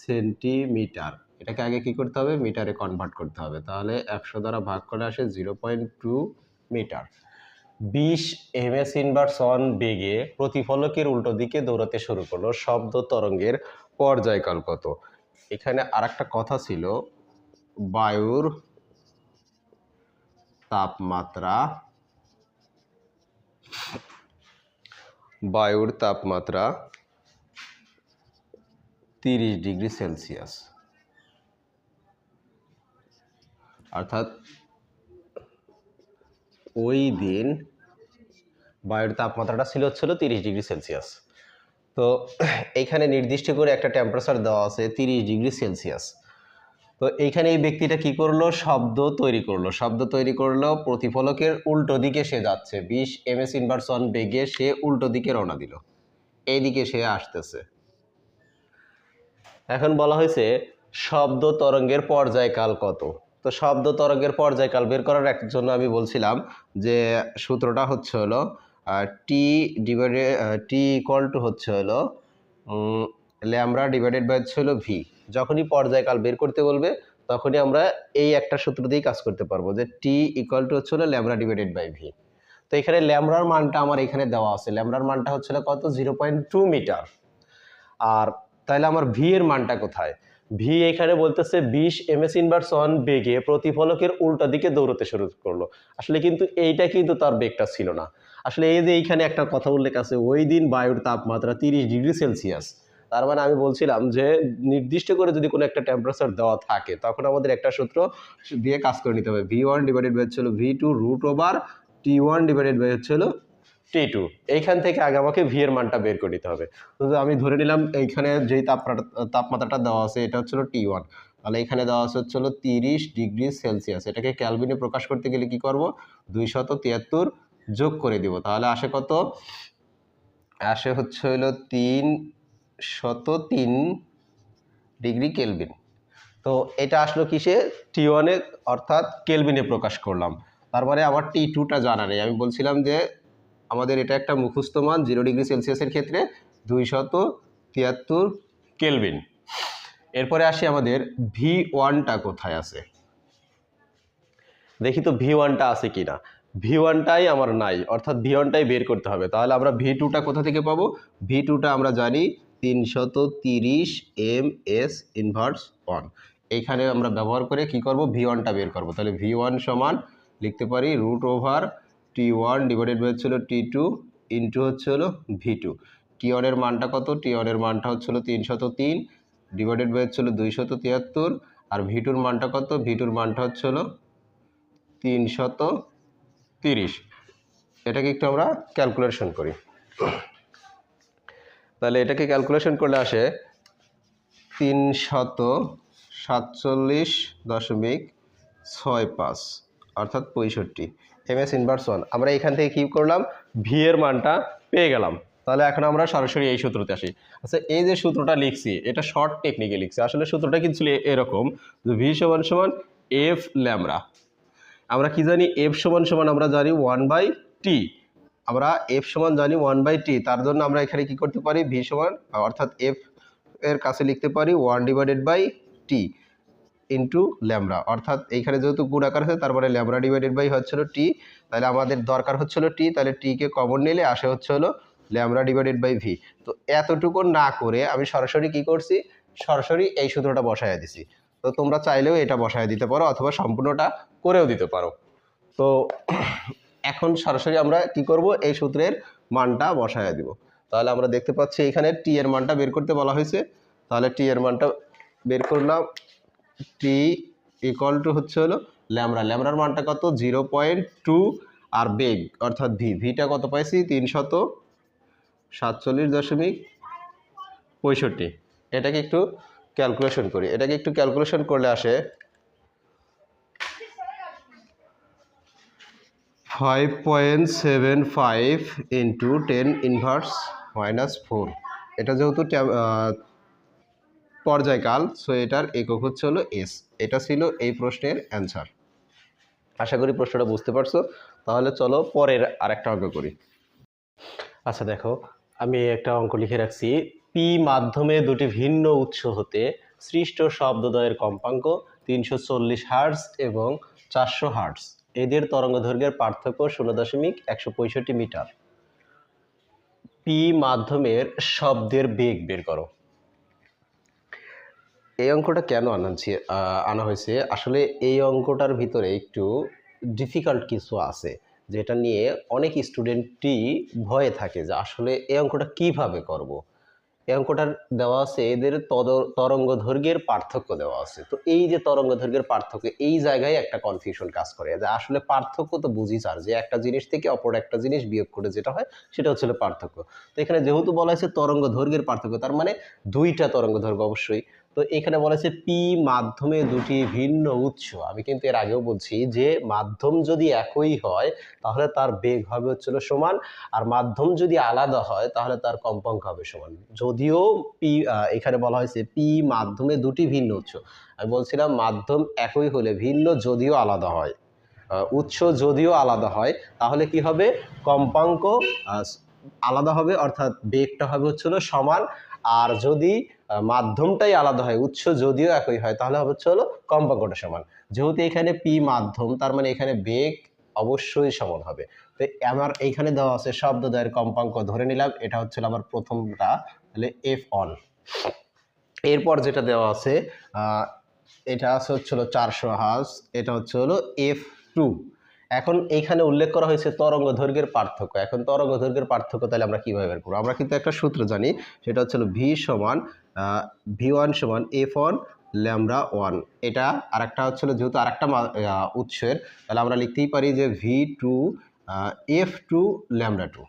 সেন্টিমিটার। এটাকে আগে কি করতে হবে, মিটারে কনভার্ট করতে হবে। তাহলে 100 দ্বারা ভাগ করে আসে 0.2 মিটার। 20 ms ইনভার্স অন বেগে প্রতিফলকের উল্টো দিকে দৌড়াতে শুরু করলো। শব্দ তরঙ্গের পর্যায়কাল কত? এখানে আরেকটা কথা ছিল, বায়ুর তাপমাত্রা, বায়ুর তাপমাত্রা 30 ডিগ্রি সেলসিয়াস, অর্থাৎ ওই দিন বায়ুর তাপমাত্রাটা ছিল 30 ডিগ্রি সেলসিয়াস। তো এইখানে নির্দিষ্ট করে একটা টেম্পারেচার দেওয়া আছে 30 ডিগ্রি সেলসিয়াস। তো এইখানে এই ব্যক্তিটা কি করলো, শব্দ তৈরি করলো। শব্দ তৈরি করলো, প্রতিফলকের উল্টো দিকে সে যাচ্ছে, 20 ms ইনভার্স অন বেগে সে উল্টো দিকে রওনা দিল, এইদিকে সে আসতেছে। এখন বলা হয়েছে শব্দ তরঙ্গের পর্যায়কাল কত। তো শব্দ তরঙ্গের পর্যায়কাল বের করার জন্য আমি বলছিলাম যে সূত্রটা হচ্ছে হলো টি ইকুয়াল টু হচ্ছে হলো ল্যামডা ডিভাইডেড বাই হচ্ছে হলো ভি। যখনই পর্যায়কাল বের করতে বলবে তখনই আমরা এই একটা সূত্র দিয়েই কাজ করতে পারবো যে টি ইকুয়াল টু হচ্ছে হলো ল্যামডা ডিভাইডেড বাই ভি। তো এখানে ল্যামডার মানটা আমার এখানে দেওয়া আছে, ল্যামডার মানটা হচ্ছে কত 0.2 মিটার। আর তাহলে আমার ভি এর মানটা কোথায়, ভি এখানে বলতেছে 20 ms ইনভার্স অন বেগে প্রতিফলকের উল্টা দিকে দৌড়তে শুরু করলো। আসলে কিন্তু এইটা কিন্তু তার বেগটা ছিল না। আসলে এই যে এইখানে একটা কথা উল্লেখ আছে, ওই দিন বায়ুর তাপমাত্রা 30 ডিগ্রি সেলসিয়াস, তার মানে আমি বলছিলাম যে নির্দিষ্ট করে যদি কোনো একটা টেম্পারেচার দেওয়া থাকে তখন আমাদের একটা সূত্র দিয়ে কাজ করে নিতে হবে, V1 ডিভাইডেড বাই হচ্ছিল V2 root over T1 divided by হচ্ছিল T2। এইখান থেকে আগে আমাকে ভি এর মানটা বের করে নিতে হবে। তো আমি ধরে নিলাম এইখানে যেই তাপমাত্রাটা দেওয়া আছে এটা হচ্ছিল T1, তাহলে এখানে দেওয়া আছে হচ্ছিল 30 ডিগ্রি সেলসিয়াস। এটাকে ক্যালভিনে প্রকাশ করতে গেলে কি করব, 273 যোগ করে দিব, তাহলে আসে কত, আসে হচ্ছে হলো 303 ডিগ্রি কেলভিন। তো এটা আসলো কিসে, T1 এ অর্থাৎ কেলভিনে প্রকাশ করলাম। তার মানে আমার T2টা জানা নেই। আমি বলছিলাম যে আমাদের এটা একটা মুখস্থ মান 0 ডিগ্রি সেলসিয়াসের ক্ষেত্রে 273 কেলভিন। এরপরে আসি আমাদের V1টা কোথায় আছে, দেখি তো V1টা আছে কিনা। V1টাই আমার নাই, অর্থাৎ V1টাই বের করতে হবে। তাহলে আমরা V2টা কোথা থেকে পাবো, V2টা আমরা জানি 330 ms ইনভার্স 1। এইখানে আমরা ব্যবহার করে কি করব, V1টা বের করব। তাহলে V1 সমান লিখতে পারি √T1 ডিভাইডেড বাই হচ্ছিল T2 ইন্টু হচ্ছে হলো V2। T1 এর মানটা কত, T1 এর মানটা হচ্ছিল 303 ডিভাইডেড বাই হচ্ছিল 273, আর V2 এর মানটা কত, V2 এর মানটা হচ্ছে হলো 330। এটাকে একটু আমরা ক্যালকুলেশন করি। তাহলে এটাকে ক্যালকুলেশন করলে আসে 347.65 অর্থাৎ 65 ms ইনভার্স 1। আমরা এখান থেকে কি করলাম, ভি এর মানটা পেয়ে গেলাম। তাহলে এখন আমরা সরাসরি এই সূত্রতে আসি। আচ্ছা, এই যে সূত্রটা লিখছি এটা শর্ট টেকনিকে লিখছি। আসলে সূত্রটা কিন্তু ছিল এরকম, ভি সমান সমান এফ ল্যামডা। আমরা কি জানি, এফ সমান সমান আমরা জানি 1/t। আমরা এফ সমান জানি 1/t, তার জন্য আমরা এখানে কি করতে পারি, ভি সমান অর্থাৎ এফ এর কাছে লিখতে পারি 1/t ইন্টু ল্যামডা। অর্থাৎ এইখানে যেহেতু গুণ আকার আছে তারপরে ল্যামডা ডিভাইডেড বাই হচ্ছিল টি। তাহলে আমাদের দরকার হচ্ছিল টি, তাহলে টিকে কমন নিলে আসে হচ্ছে হলো ল্যামডা ডিভাইডেড বাই ভি। তো এতটুকু না করে আমি সরাসরি কি করছি, সরাসরি এই সূত্রটা বসায় দিছি। তো তোমরা চাইলেও এটা বসায় দিতে পারো অথবা সম্পূর্ণটা করেও দিতে পারো। তো এখন সরাসরি আমরা কি করব, এই সূত্রের মানটা বসায় দিব। তাহলে আমরা দেখতে পাচ্ছি এখানে টি এর মানটা বের করতে বলা হয়েছে। তাহলে টি এর মানটা বের করলাম, টি ইকুয়াল টু হচ্ছে হলো ল্যামডা। ল্যামডার মানটা কত, 0.2, আর বেগ অর্থাৎ ভি, ভিটা কত পাইছি 347.65। এটাকে একটু ক্যালকুলেশন করি। এটাকে একটু ক্যালকুলেশন করলে আসে 5.75 ইন্টু 10 ইনভার্স -4। এটা যেহেতু পর্যায়কাল, সো এটার একক হচ্ছে হলো এস। এটা ছিল এই প্রশ্নের অ্যান্সার। আশা করি প্রশ্নটা বুঝতে পারছো। তাহলে চলো পরের আরেকটা অঙ্ক করি। আচ্ছা দেখো, আমি একটা অঙ্ক লিখে রাখছি, পি মাধ্যমে দুটি ভিন্ন উৎস হতে সৃষ্ট শব্দদ্বয়ের কম্পাঙ্ক 340 হার্টজ এবং 400 হার্টজ, এদের তরঙ্গদৈর্ঘ্যের পার্থক্য 0.165 মিটার। পি মাধ্যমের শব্দের বেগ বের করো। এই অঙ্কটা কেন আনা হয়েছে, আসলে এই অঙ্কটার ভিতরে একটু ডিফিকাল্ট কিছু আছে, যেটা নিয়ে অনেক স্টুডেন্টই ভয়ে থাকে যে আসলে এই অঙ্কটা কিভাবে করব। এই অঙ্কটার দেওয়া আছে এদের তরঙ্গ দৈর্ঘ্যের পার্থক্য দেওয়া আছে। তো এই যে তরঙ্গ দৈর্ঘ্যের পার্থক্য, এই জায়গায় একটা কনফিউশন কাজ করে যে আসলে পার্থক্য তো বুঝি স্যার, যে একটা জিনিস থেকে অপর একটা জিনিস বিয়োগ করে যেটা হয় সেটা হচ্ছে পার্থক্য। তো এখানে যেহেতু বলা হয়েছে তরঙ্গ দৈর্ঘ্যের পার্থক্য, তার মানে দুইটা তরঙ্গ দৈর্ঘ্য অবশ্যই। তো এখানে বলা হয়েছে পি মাধ্যমে দুটি ভিন্ন উৎস। আমি কিন্তু এর আগেও বলছি যে মাধ্যম যদি একই হয় তাহলে তার বেগ হবে হচ্ছিল সমান, আর মাধ্যম যদি আলাদা হয় তাহলে তার কম্পাঙ্ক হবে সমান। যদিও পি এখানে বলা হয়েছে পি মাধ্যমে দুটি ভিন্ন উৎস, আমি বলছিলাম মাধ্যম একই হলে ভিন্ন যদিও আলাদা হয়, উৎস যদিও আলাদা হয় তাহলে কি হবে, কম্পাঙ্ক আলাদা হবে, অর্থাৎ বেগটা হবে হচ্ছিল সমান। আর যদি মাধ্যমটাই আলাদা হয়, উৎস যদিও একই হয়, তাহলে হবে হচ্ছে হলো কম্পাঙ্কটা সমান। যেহেতু এখানে পি মাধ্যম, তার মানে এখানে বেগ অবশ্যই সমান হবে। তো আমার এইখানে দেওয়া আছে শব্দদ্বয়ের কম্পাঙ্ক ধরে নিলাম, এটা হচ্ছিল আমার প্রথমটা, তাহলে f1। এরপর যেটা দেওয়া আছে এটা আছে হচ্ছিল 400 হার্টজ, এটা হচ্ছে হলো f2। এখন এইখানে উল্লেখ করা হয়েছে তরঙ্গ দৈর্ঘ্যের পার্থক্য। এখন তরঙ্গ দৈর্ঘ্যের পার্থক্য তাহলে আমরা কিভাবে বের করব, আমরা কিন্তু একটা সূত্র জানি, সেটা হচ্ছে ভি সমান v1 সমান f1 ল্যামডা 1। এটা আরেকটা হচ্ছিল যেহেতু আরেকটা উৎসের, তাহলে আমরা লিখতেই পারি যে v2 f2 ল্যামডা 2,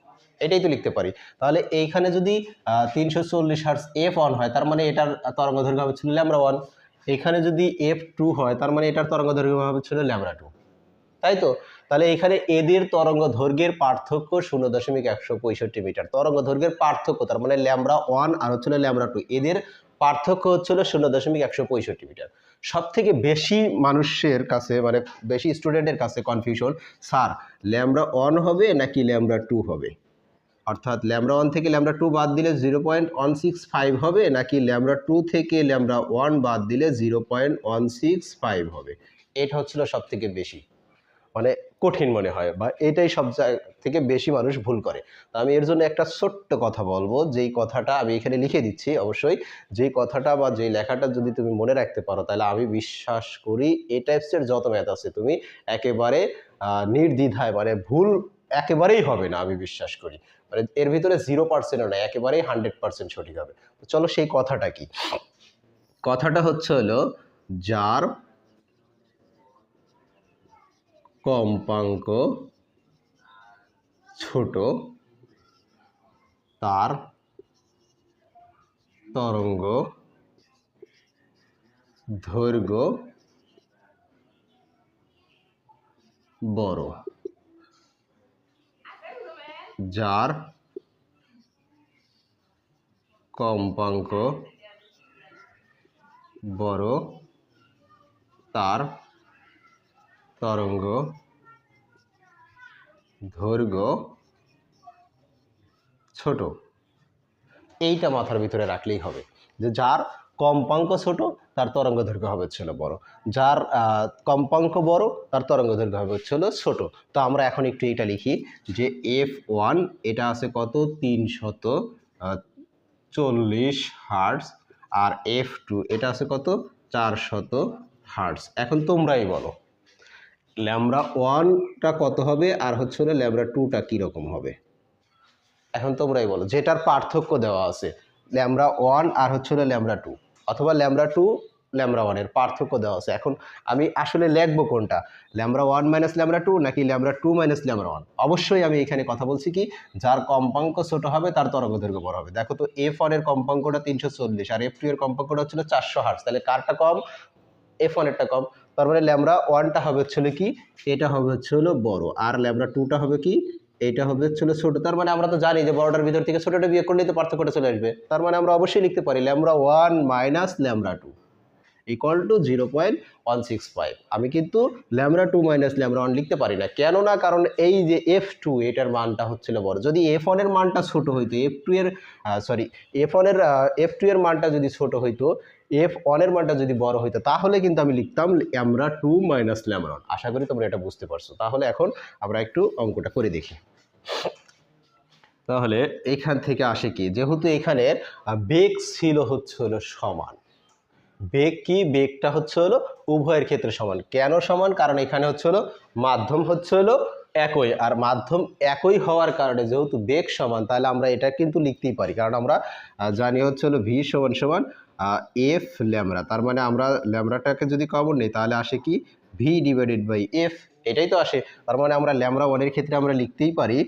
এটাই তো লিখতে পারি। তাহলে এইখানে যদি 340 হার্টজ f1 হয়, তার মানে এটার তরঙ্গ দৈর্ঘ্য হচ্ছিল ল্যামডা 1। এখানে যদি f2 হয় তার মানে এটার তরঙ্গ দৈর্ঘ্য হচ্ছিল ল্যামডা 2, তাই তো। তাহলে এখানে এদের তরঙ্গ দৈর্ঘ্যের পার্থক্য 0.165 মিটার। তরঙ্গ দৈর্ঘ্যের পার্থক্য তার মানে ল্যামডা 1 আর হচ্ছিল ল্যামডা 2, এদের পার্থক্য হচ্ছিল 0.165 মিটার। সব থেকে বেশি মানুষের কাছে মানে বেশি স্টুডেন্টের কাছে কনফিউশন, স্যার ল্যামডা 1 হবে নাকি ল্যামডা 2 হবে, অর্থাৎ ল্যামডা 1 থেকে ল্যামডা 2 বাদ দিলে 0.165 হবে নাকি ল্যামডা 2 থেকে ল্যামডা 1 বাদ দিলে 0.165 হবে। এটা হচ্ছিল সব থেকে বেশি মানে কঠিন মনে হয়, বা এটাই সব থেকে বেশি মানুষ ভুল করে। তো আমি এর জন্য একটা ছোট্ট কথা বলবো, যেই কথাটা আমি এখানে লিখে দিচ্ছি, অবশ্যই যেই কথাটা বা যেই লেখাটা যদি তুমি মনে রাখতে পারো, তাহলে আমি বিশ্বাস করি এই টাইপসের যত ম্যাথ আছে তুমি একেবারে নির্দ্বিধায় মানে ভুল একেবারেই হবে না, আমি বিশ্বাস করি। মানে এর ভিতরে 0%ও নয়, একেবারেই 100% সঠিক হবে। তো চলো সেই কথাটা কি, কথাটা হচ্ছে হলো যার কম্পাঙ্ক ছোট তার তরঙ্গ দৈর্ঘ্য বড়। যার কম্পাঙ্ক বড় তার তরঙ্গ দৈর্ঘ্য ছোট। এইটা মাথার ভিতরে রাখলেই হবে যে যার কম্পাঙ্ক ছোট তার তরঙ্গ দৈর্ঘ্য হবে হচ্ছিল বড়, যার কম্পাঙ্ক বড় তার তরঙ্গ দৈর্ঘ্য হবে হচ্ছিল ছোট। তো আমরা এখন একটু এটা লিখি যে F1 এটা আছে কত 340 হার্টজ, আর F2 এটা আছে কত 400 হার্টজ। এখন তোমরাই বলো ল্যামডা 1টা কত হবে আর হচ্ছে ল্যামডা 2টা কীরকম হবে। এখন তোমরাই বলো, যেটার পার্থক্য দেওয়া আছে ল্যামডা 1 আর হচ্ছে ল্যামডা 2, অথবা ল্যামডা 2 ল্যামডা 1 এর পার্থক্য দেওয়া আছে। এখন আমি আসলে লিখবো কোনটা, ল্যামডা 1 মাইনাস ল্যামডা 2 নাকি ল্যামডা 2 মাইনাস ল্যামডা 1। অবশ্যই আমি এখানে কথা বলছি কি যার কম্পাঙ্ক ছোট হবে তার তরঙ্গ দৈর্ঘ্য বড় হবে। দেখো তো F1 এর কম্পাঙ্কটা 340 আর F2 এর কম্পাঙ্কটা হচ্ছিল 400 হার্টজ, তাহলে কারটা কম, F1 এরটা কম। তার মানে ল্যামডা 1টা হবে হচ্ছিল কি, এটা হবে হচ্ছিল বড়, আর ল্যামডা 2টা হবে কি, এইটা হবে হচ্ছিল ছোট। তার মানে আমরা তো জানি যে বড়টার ভিতর থেকে ছোটটা বিয়োগ করলেই তো পার্থক্যটা চলে আসবে। তার মানে আমরা অবশ্যই লিখতে পারি lambda 1 minus lambda 2 equal two 0.165। আমি কিন্তু ল্যামডা 2 মাইনাস ল্যামডা 1 লিখতে পারি না, কেন না, কারণ এই যে F2 এটার মানটা হচ্ছিল বড়। যদি F1 এর মানটা ছোট হইতো, F2 এর মানটা যদি ছোট হইতো, F1 এর মানটা যদি বড় হইতো, তাহলে কিন্তু আমি লিখতাম ল্যামডা 2 মাইনাস ল্যামডা 1। আশা করি তোমরা এটা বুঝতে পারছো। তাহলে এখন আমরা একটু অঙ্কটা করে দেখি। তাহলে এখান থেকে আসে কি, যেহেতু এখানে বেগ ছিল হচ্ছে হলো সমান, বেগ কি, বেগটা হচ্ছে হলো উভয়ের ক্ষেত্রে সমান। কেন সমান, কারণ এখানে হচ্ছে হলো মাধ্যম হচ্ছে হলো একই, আর মাধ্যম একই হওয়ার কারণে যেহেতু বেগ সমান, তাহলে আমরা এটা কিন্তু লিখতেই পারি, কারণ আমরা জানি হচ্ছে হলো ভি সমান সমান এফ ল্যামডা। তার মানে আমরা ল্যামডাটাকে যদি কমন নেই তাহলে আসে কি ভি ডিভাইডেড বাই এফ, এটাই তো আসে। তার মানে আমরা ল্যামডা 1 এর ক্ষেত্রে আমরা লিখতেই পারি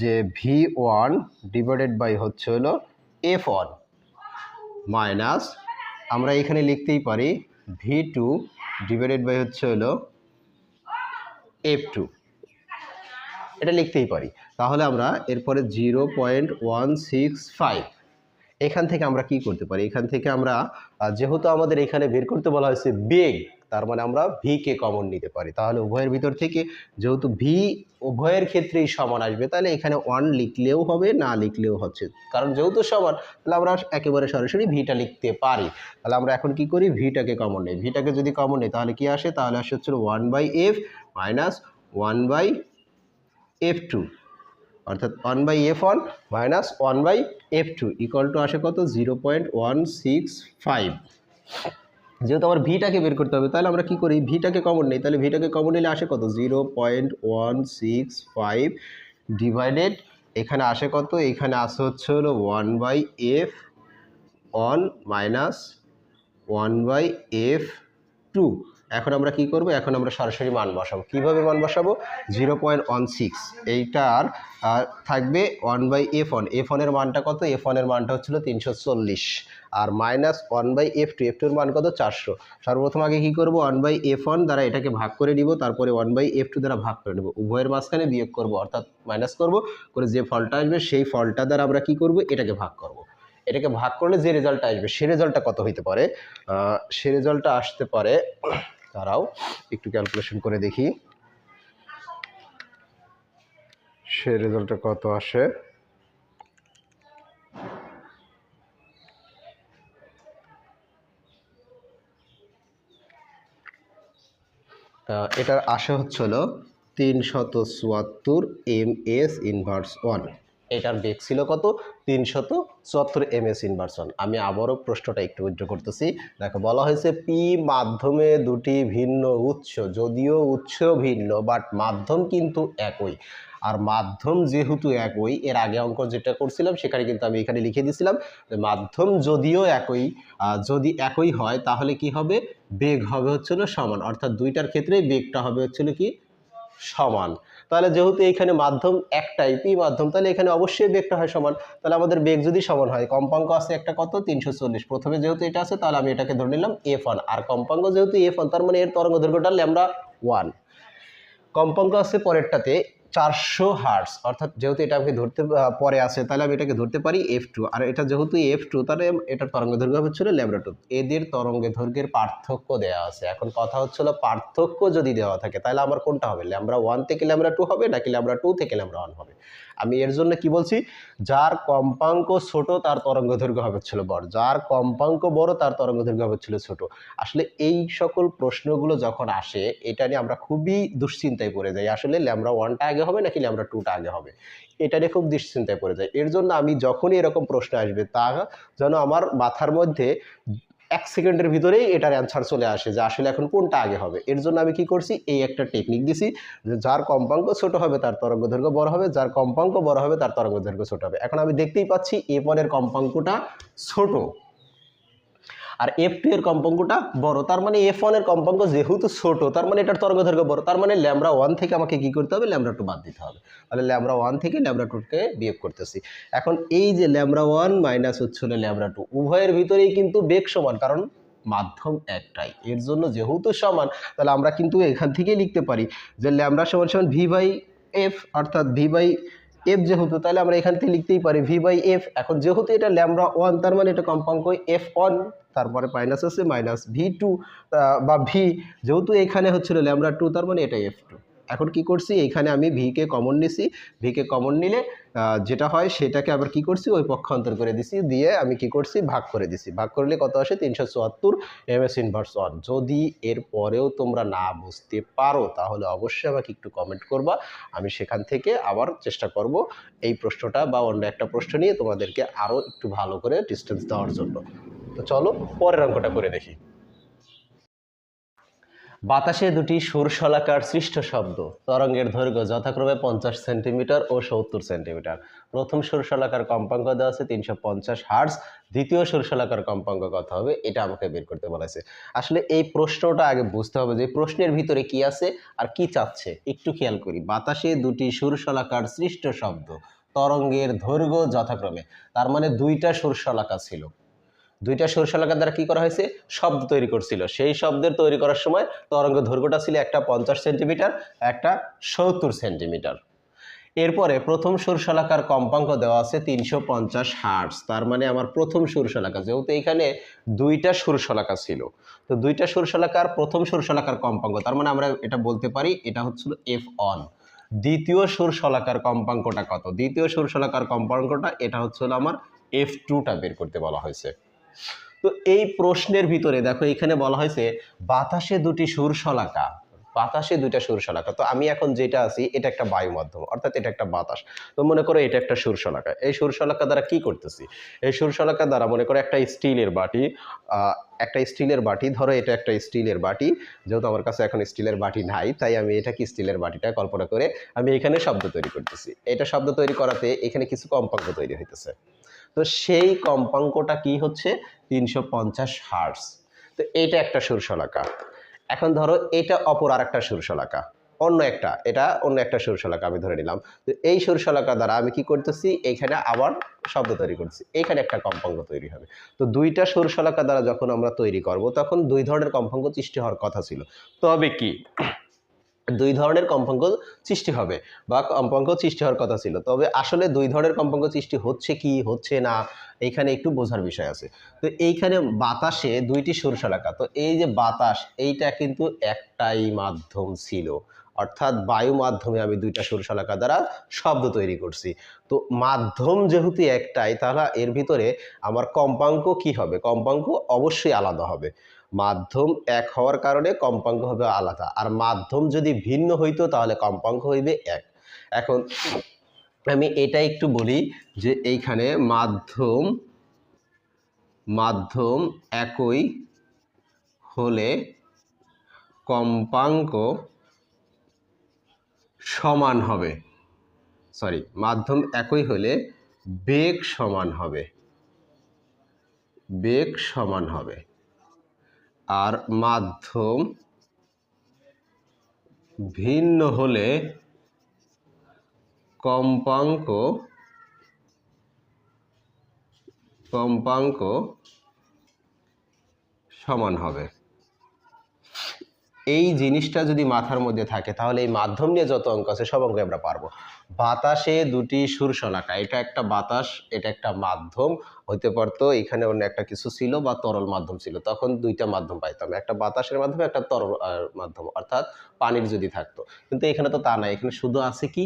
যে V1 ডিভাইডেড বাই হচ্ছে হলো F1 মাইনাস আমরা এখানে লিখতেই পারি V2 ডিভাইডেড বাই হচ্ছে হলো F2, এটা লিখতেই পারি। তাহলে আমরা এরপরে 0.165 এখান থেকে আমরা কি করতে পারি, এখান থেকে আমরা যেহেতু আমাদের এখানে বের করতে বলা হয়েছে বেগ, তার মানে আমরা ভি কে কমন নিতে পারি। তাহলে উভয়ের ভিতর থেকে যেহেতু ভি উভয়ের ক্ষেত্রেই সমান আসবে, তাহলে এখানে 1 লিখলেও হবে, না লিখলেও হচ্ছে, কারণ যেহেতু সমান তাহলে আমরা একেবারে সরাসরি ভিটা লিখতে পারি। তাহলে আমরা এখন কি করি, ভিটাকে কমন নেই। ভিটাকে যদি কমন নেই তাহলে কি আসে, তাহলে আসে হচ্ছে 1/f মাইনাস 1/f2, অর্থাৎ 1/f1 minus 1/f2 equal to আসে কত 0.165। যেহেতু আমার ভিটাকে বের করতে হবে, তাহলে আমরা কি করি, ভিটাকে কমন নেই। তাহলে ভিটাকে কমন নিলে আসে কত 0.165 ডিভাইডেড এখানে আসে কত, এখানে আসে হচ্ছে হলো 1/f1 মাইনাস 1/f2। এখন আমরা কি করব, এখন আমরা সরাসরি মান বসাবো। কিভাবে মান বসাবো, 0.16 এইটার থাকবে 1/f1, f1 এর মানটা কত, f1 এর মানটা হচ্ছিল 340, আর মাইনাস 1/f2, f2 এর মান কত 400। সর্বপ্রথম আগে কি করব, 1/f1 দ্বারা এটাকে ভাগ করে দিব, তারপরে 1/f2 দ্বারা ভাগ করে নেব, উভয়ের মাঝখানে বিয়োগ করব, অর্থাৎ মাইনাস করব করে যে ফলটা আসবে সেই ফলটা দ্বারা আমরা কি করব, এটাকে ভাগ করব। এটাকে ভাগ করলে যে রেজাল্টটা আসবে সে রেজাল্টটা কত হইতে পারে? সে রেজাল্টটা আসতে পারে, দাঁড়াও একটু ক্যালকুলেশন করে দেখি সে রেজাল্টটা কত আসে। এটার আসে হচ্ছিল 374 ms ইনভার্স 1। এটার বেগ ছিল কত? 374 ms ইনভার্স 1। আমি আবারও প্রশ্নটা একটু উইথড্র করতেছি। দেখো বলা হয়েছে পি মাধ্যমে দুটি ভিন্ন উৎস, যদিও উৎস ভিন্ন বাট মাধ্যম কিন্তু একই। আর মাধ্যম যেহেতু একই, এর আগে অঙ্ক যেটা করছিলাম সেখানে কিন্তু আমি এখানে লিখে দিয়েছিলাম যে মাধ্যম যদিও একই, যদি একই হয় তাহলে কি হবে? বেগ হবে হচ্ছিল সমান, অর্থাৎ দুইটার ক্ষেত্রেই বেগটা হবে হচ্ছিল কি সমান। তাহলে যেহেতু এখানে মাধ্যম একটাই, পি মাধ্যম, তাহলে এখানে অবশ্যই বেগটা হয় সমান। তাহলে আমাদের বেগ যদি সমান হয়, কম্পাঙ্ক আছে একটা কত? 340। প্রথমে যেহেতু এটা আছে তাহলে আমি এটাকে ধরে নিলাম f1, আর কম্পাঙ্ক যেহেতু f1 তার মানে এর তরঙ্গ দৈর্ঘ্যটা λ1। কম্পাঙ্ক আছে পরেরটাতে 400 হার্টজ, অর্থাৎ যেহেতু এটা আমি ধরতে পরে আছে তাহলে আমি এটাকে ধরতে পারি f2, আর এটা যেহেতু f2 তাহলে এটার তরঙ্গ দৈর্ঘ্য হচ্ছিল λ2। এদের তরঙ্গ দৈর্ঘ্যের পার্থক্য দেওয়া আছে। এখন কথা হচ্ছিল পার্থক্য যদি দেওয়া থাকে তাহলে আমার কোনটা হবে? λ1 থেকে λ2 হবে নাকি λ2 থেকে λ1 হবে? আমি এর জন্য কি বলছি, যার কম্পাঙ্ক ছোট তার তরঙ্গ দৈর্ঘ্য হবে হচ্ছিল বড়, যার কম্পাঙ্ক বড় তার তরঙ্গ দৈর্ঘ্য হবে হচ্ছিল ছোট। আসলে এই সকল প্রশ্নগুলো যখন আসে এটা নিয়ে আমরা খুবই দুশ্চিন্তায় পড়ে যাই, আসলে λ1টা আগে হবে নাকি λ2টা আগে হবে, এটা নিয়ে খুব দুশ্চিন্তায় পড়ে যায়। এর জন্য আমি যখনই এরকম প্রশ্ন আসবে তা যেন আমার মাথার মধ্যে 1 সেকেন্ডের ভিতরেই এটার অ্যান্সার চলে আসে যে আসলে এখন কোনটা আগে হবে। এর জন্য আমি কি করছি, এই একটা টেকনিক দিছি যে যার কম্পাঙ্ক ছোট হবে তার তরঙ্গ দৈর্ঘ্য বড় হবে, যার কম্পাঙ্ক বড় হবে তার তরঙ্গ দৈর্ঘ্য ছোট হবে। এখন আমি দেখতেই পাচ্ছি f1 এর কম্পাঙ্কটা ছোট আর f2 এর কম্পাঙ্কটা বড়, তার মানে f1 এর কম্পাঙ্ক যেহেতু ছোট তার মানে এটার তরঙ্গ দৈর্ঘ্য বড়, তার মানে λ1 থেকে আমাকে কি করতে হবে? λ2 বাদ দিতে হবে। তাহলে λ1 থেকে λ2কে বিয়োগ করতেছি। এখন এই যে λ1 মাইনাস হচ্ছিল λ2, উভয়ের ভিতরেই কিন্তু বেগ সমান, কারণ মাধ্যম একটাই। এর জন্য যেহেতু সমান তাহলে আমরা কিন্তু এখান থেকেই লিখতে পারি যে λ সমান সমান v/f, অর্থাৎ v/f যেহেতু তাহলে আমরা এখান থেকে লিখতেই পারি v/f। এখন যেহেতু এটা λ1 তার মানে এটা কম্পাঙ্ক f1, তারপরে মাইনাস আছে মাইনাস v2 বা v, যেহেতু এখানে হচ্ছিল λ2 তার মানে এটা f2। এখন কি করছি, এইখানে আমি ভিকে কমন নিছি, ভিকে কমন নিলে যেটা হয় সেটাকে আবার কি করছি ওই পক্ষান্তর করে দিছি, দিয়ে আমি কি করছি ভাগ করে দিছি। ভাগ করলে কত আসে? 374 ms ইনভার্স 1। যদি এর পরেও তোমরা না বুঝতে পারো তাহলে অবশ্যই আমাকে একটু কমেন্ট করবা, আমি সেখান থেকে আবার চেষ্টা করব এই প্রশ্নটা বা অন্য একটা প্রশ্ন নিয়ে তোমাদেরকে আরও একটু ভালো করে ডিসটেন্স দেওয়ার জন্য। তো চলো পরের অঙ্কটা করে দেখি। বাতাসে দুটি সুরশলাকার সৃষ্ট শব্দ, তরঙ্গের দৈর্ঘ্য যথাক্রমে 50 সেন্টিমিটার ও 70 সেন্টিমিটার। প্রথম সুরশলাকার কম্পাঙ্ক দেওয়া আছে 350 হার্টজ, দ্বিতীয় সুরশলাকার কম্পাঙ্ক কত হবে এটা আমাকে বের করতে বলেছে। আসলে এই প্রশ্নটা আগে বুঝতে হবে যে প্রশ্নের ভিতরে কি আছে আর কি চাচ্ছে। একটু খেয়াল করি, বাতাসে দুটি সুরশলাকার সৃষ্ট শব্দ, তরঙ্গের দৈর্ঘ্য যথাক্রমে, তার মানে দুইটা সুরশলাকা ছিল, দুইটা সুরশলাকা দ্বারা কি করা হয়েছে? শব্দ তৈরি করছিল। সেই শব্দের তৈরি করার সময় তরঙ্গ দৈর্ঘ্যটা ছিল একটা 50 সেন্টিমিটার, একটা 70 সেন্টিমিটার। এরপরে প্রথম সুরশলাকার কম্পাঙ্ক দেওয়া আছে 350 হার্টজ, তার মানে আমার প্রথম সুরশলাকা, যেহেতু এখানে দুইটা সুরশলাকা ছিল তো দুইটা সুরশলাকার প্রথম সুরশলাকার কম্পাঙ্ক, তার মানে আমরা এটা বলতে পারি এটা হচ্ছিল f1। দ্বিতীয় সুরশলাকার কম্পাঙ্কটা কত? দ্বিতীয় সুরশলাকার কম্পাঙ্কটা এটা হচ্ছিল আমার f2টা বের করতে বলা হয়েছে। তো এই প্রশ্নের ভিতরে দেখো এখানে বলা হয়েছে বাতাসে দুটি সুরশলাকা, বাতাসে দুইটা সুরশলাকা। তো আমি এখন যেটা আছি এটা একটা বায়ু মাধ্যম, অর্থাৎ এটা একটা বাতাস। তো মনে করো এটা একটা সুরশলাকা, এই সুরশলাকা দ্বারা কি করতেছি? এই সুরশলাকা দ্বারা মনে করো একটা স্টিলের বাটি, একটা স্টিলের বাটি, ধরো এটা একটা স্টিলের বাটি, যেহেতু আমার কাছে এখন স্টিলের বাটি নাই তাই আমি এটা কি স্টিলের বাটিটা কল্পনা করে আমি এখানে শব্দ তৈরি করতেছি। এটা শব্দ তৈরি করাতে এখানে কিছু কম্পাঙ্ক তৈরি হইতেছে, তো সেই কম্পাঙ্কটা কি হচ্ছে? 350 হার্টজ। তো এইটা একটা সুরশলাকা। এখন ধরো এটা অপর আরেকটা সুরশলাকা, অন্য একটা সুরশলাকা আমি ধরে নিলাম। তো এই সুরশলাকা দ্বারা আমি কি করতেছি? এইখানে আবার শব্দ তৈরি করছি, এখানে একটা কম্পাঙ্ক তৈরি হবে। তো দুইটা সুরশলাকা দ্বারা যখন আমরা তৈরি করব তখন দুই ধরনের কম্পাঙ্ক সৃষ্টি হওয়ার কথা ছিল, তবে কি দুই ধরনের কম্পাঙ্ক সৃষ্টি হবে বা কম্পাঙ্ক সৃষ্টি হওয়ার কথা ছিল, তবে আসলে দুই ধরনের কম্পাঙ্ক সৃষ্টি হচ্ছে কি হচ্ছে না এইখানে একটু বোঝার বিষয় আছে। তো এইখানে বাতাসে দুইটি সরুশলাকা, তো এই যে বাতাস এইটা কিন্তু একটাই মাধ্যম ছিল, অর্থাৎ বায়ু মাধ্যমে আমি দুইটা সরুশলাকা দ্বারা শব্দ তৈরি করছি। তো মাধ্যম যেহেতু একটাই, তাহলে এর ভিতরে আমার কম্পাঙ্ক কি হবে? কম্পাঙ্ক অবশ্যই আলাদা হবে। মাধ্যম এক হওয়ার কারণে কম্পাঙ্ক হবে আলাদা, আর মাধ্যম যদি ভিন্ন হইতো তাহলে কম্পাঙ্ক হইবে এক। এখন আমি এটা একটু বলি যে এইখানে মাধ্যম একই হলে কম্পাঙ্ক সমান হবে, মাধ্যম একই হলে বেগ সমান হবে, আর মাধ্যম ভিন্ন হলে কম্পাঙ্ক সমান হবে। এই জিনিসটা যদি মাথার মধ্যে থাকে তাহলে এই মাধ্যম নিয়ে যত অঙ্ক আছে সব অঙ্ক আমরা পারবো। বাতাসে দুটি সরুশলাকা, এটা একটা বাতাস, এটা একটা মাধ্যম হইতে পারতো, এখানে অন্য একটা কিছু ছিল বা তরল মাধ্যম ছিল, তখন দুইটা মাধ্যম পাইতাম, একটা বাতাসের মাধ্যমে একটা তরল মাধ্যম, অর্থাৎ পানির যদি থাকতো। কিন্তু এখানে তো তা নাই, এখানে শুধু আছে কি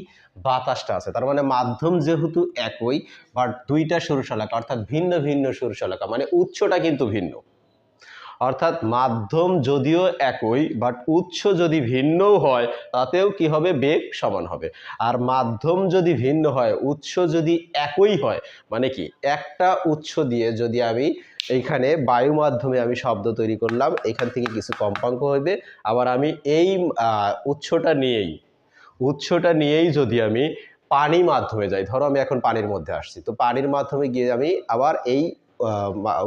বাতাসটা আছে, তার মানে মাধ্যম যেহেতু একই বাট দুইটা সরুশলাকা অর্থাৎ ভিন্ন ভিন্ন সরুশলাকা, মানে উৎসটা কিন্তু ভিন্ন, অর্থাৎ মাধ্যম যদিও একই বাট উৎস যদি ভিন্নও হয় তাতেও কি হবে? বেগ সমান হবে। আর মাধ্যম যদি ভিন্ন হয়, উৎস যদি একই হয়, মানে কি একটা উৎস দিয়ে যদি আমি এইখানে বায়ু মাধ্যমে আমি শব্দ তৈরি করলাম, এখান থেকে কিছু কম্পাঙ্ক হইবে, আবার আমি এই উৎসটা নিয়েই যদি আমি পানি মাধ্যমে যাই, ধরো আমি এখন পানির মধ্যে আসছি, তো পানির মাধ্যমে গিয়ে আমি আবার এই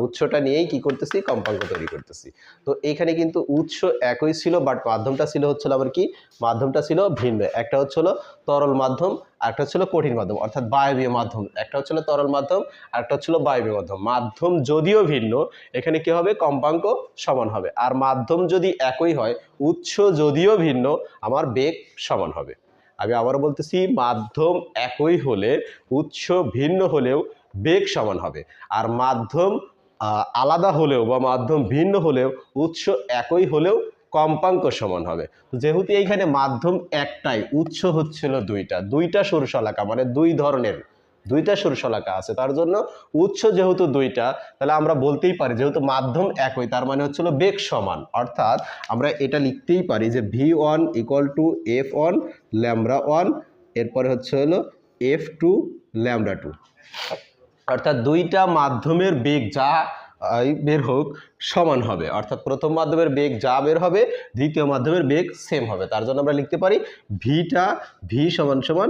উৎসটা নিয়েই কি করতেছি? কম্পাঙ্ক তৈরি করতেছি। তো এখানে কিন্তু উৎস একই ছিল বাট মাধ্যমটা ছিল হচ্ছিল আবার কি, মাধ্যমটা ছিল ভিন্ন, একটা হচ্ছিল তরল মাধ্যম আর একটা হচ্ছিল কঠিন মাধ্যম, অর্থাৎ বায়বীয় মাধ্যম, একটা হচ্ছিল তরল মাধ্যম আর একটা হচ্ছিল বায়বীয় মাধ্যম। মাধ্যম যদিও ভিন্ন, এখানে কি হবে? কম্পাঙ্ক সমান হবে। আর মাধ্যম যদি একই হয়, উৎস যদিও ভিন্ন, আমার বেগ সমান হবে। আমি আবারও বলতেছি, মাধ্যম একই হলে উৎস ভিন্ন হলেও বেগ সমান হবে, আর মাধ্যম আলাদা হলেও বা মাধ্যম ভিন্ন হলেও উৎস একই হলেও কম্পাঙ্ক সমান হবে। যেহেতু এইখানে মাধ্যম একটাই, উৎস হচ্ছিল দুইটা সরুশলাকা, মানে দুইটা সরুশলাকা আছে, তার জন্য উৎস যেহেতু দুইটা, তাহলে আমরা বলতেই পারি যেহেতু মাধ্যম একই, তার মানে হচ্ছিল বেগ সমান, অর্থাৎ আমরা এটা লিখতেই পারি যে v1 = f1 λ1, এরপরে হচ্ছে হলো f2 λ2, অর্থাৎ দুইটা মাধ্যমের বেগ যা বের হোক সমান হবে, অর্থাৎ প্রথম মাধ্যমের বেগ যা বের হবে দ্বিতীয় মাধ্যমের বেগ সেম হবে। তার জন্য আমরা লিখতে পারি v সমান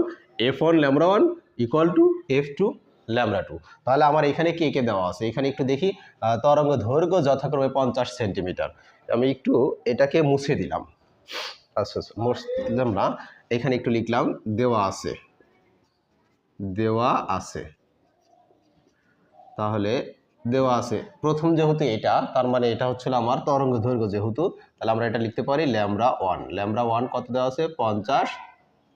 f1 λ1 = f2 λ2। তাহলে আমার এখানে কে কে দেওয়া আছে, এখানে একটু দেখি। তরঙ্গ দৈর্ঘ্য যথাক্রমে 50 সেন্টিমিটার, আমি একটু এটাকে মুছে দিলাম, আচ্ছা মুছলাম না, এখানে একটু লিখলাম দেওয়া আছে, তাহলে দেওয়া আছে প্রথম যেহেতু এটা, তার মানে এটা হচ্ছিল আমার তরঙ্গ দৈর্ঘ্য যেহেতু, তাহলে আমরা এটা লিখতে পারি λ1 কত দেওয়া আছে? 50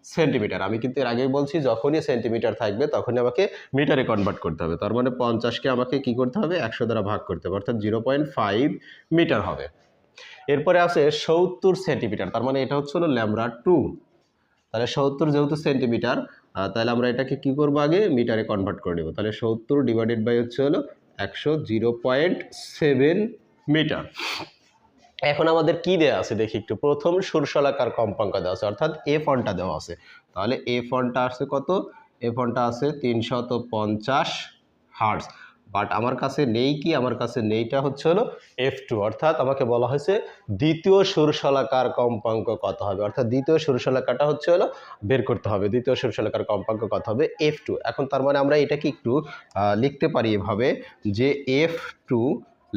সেন্টিমিটার। আমি কিন্তু এর আগেই বলছি যখনই সেন্টিমিটার থাকবে তখনই আমাকে মিটারে কনভার্ট করতে হবে, তার মানে 50কে আমাকে কি করতে হবে? 100 দ্বারা ভাগ করতে হবে, অর্থাৎ 0.5 মিটার হবে। এরপরে আছে 70 সেন্টিমিটার, তার মানে এটা হচ্ছে হলো λ2, তাহলে 70 যেহেতু সেন্টিমিটার, তাহলে আমরা এটাকে কি করব? আগে মিটারে কনভার্ট করে নেব, তাহলে 70 ডিভাইডেড বাই হচ্ছে হলো 100, 0.7 মিটার। এখন আমাদের কি দেওয়া আছে দেখি একটু, প্রথম সরুশলাকার কম্পাঙ্ক দেওয়া আছে, অর্থাৎ f1টা দেওয়া আছে, তাহলে f1টা আছে কত? f1টা আছে 350 হার্টজ, বাট আমার কাছে নেই কি, আমার কাছে নেইটা হচ্ছে হলো f2, অর্থাৎ আমাকে বলা হয়েছে দ্বিতীয় সরুশলাকার কম্পাঙ্ক কত হবে, অর্থাৎ দ্বিতীয় সরুশলাকাটা হচ্ছে হলো বের করতে হবে, দ্বিতীয় সরুশলাকার কম্পাঙ্ক কত হবে? f2। এখন তার মানে আমরা এটাকে একটু লিখতে পারি এভাবে যে f2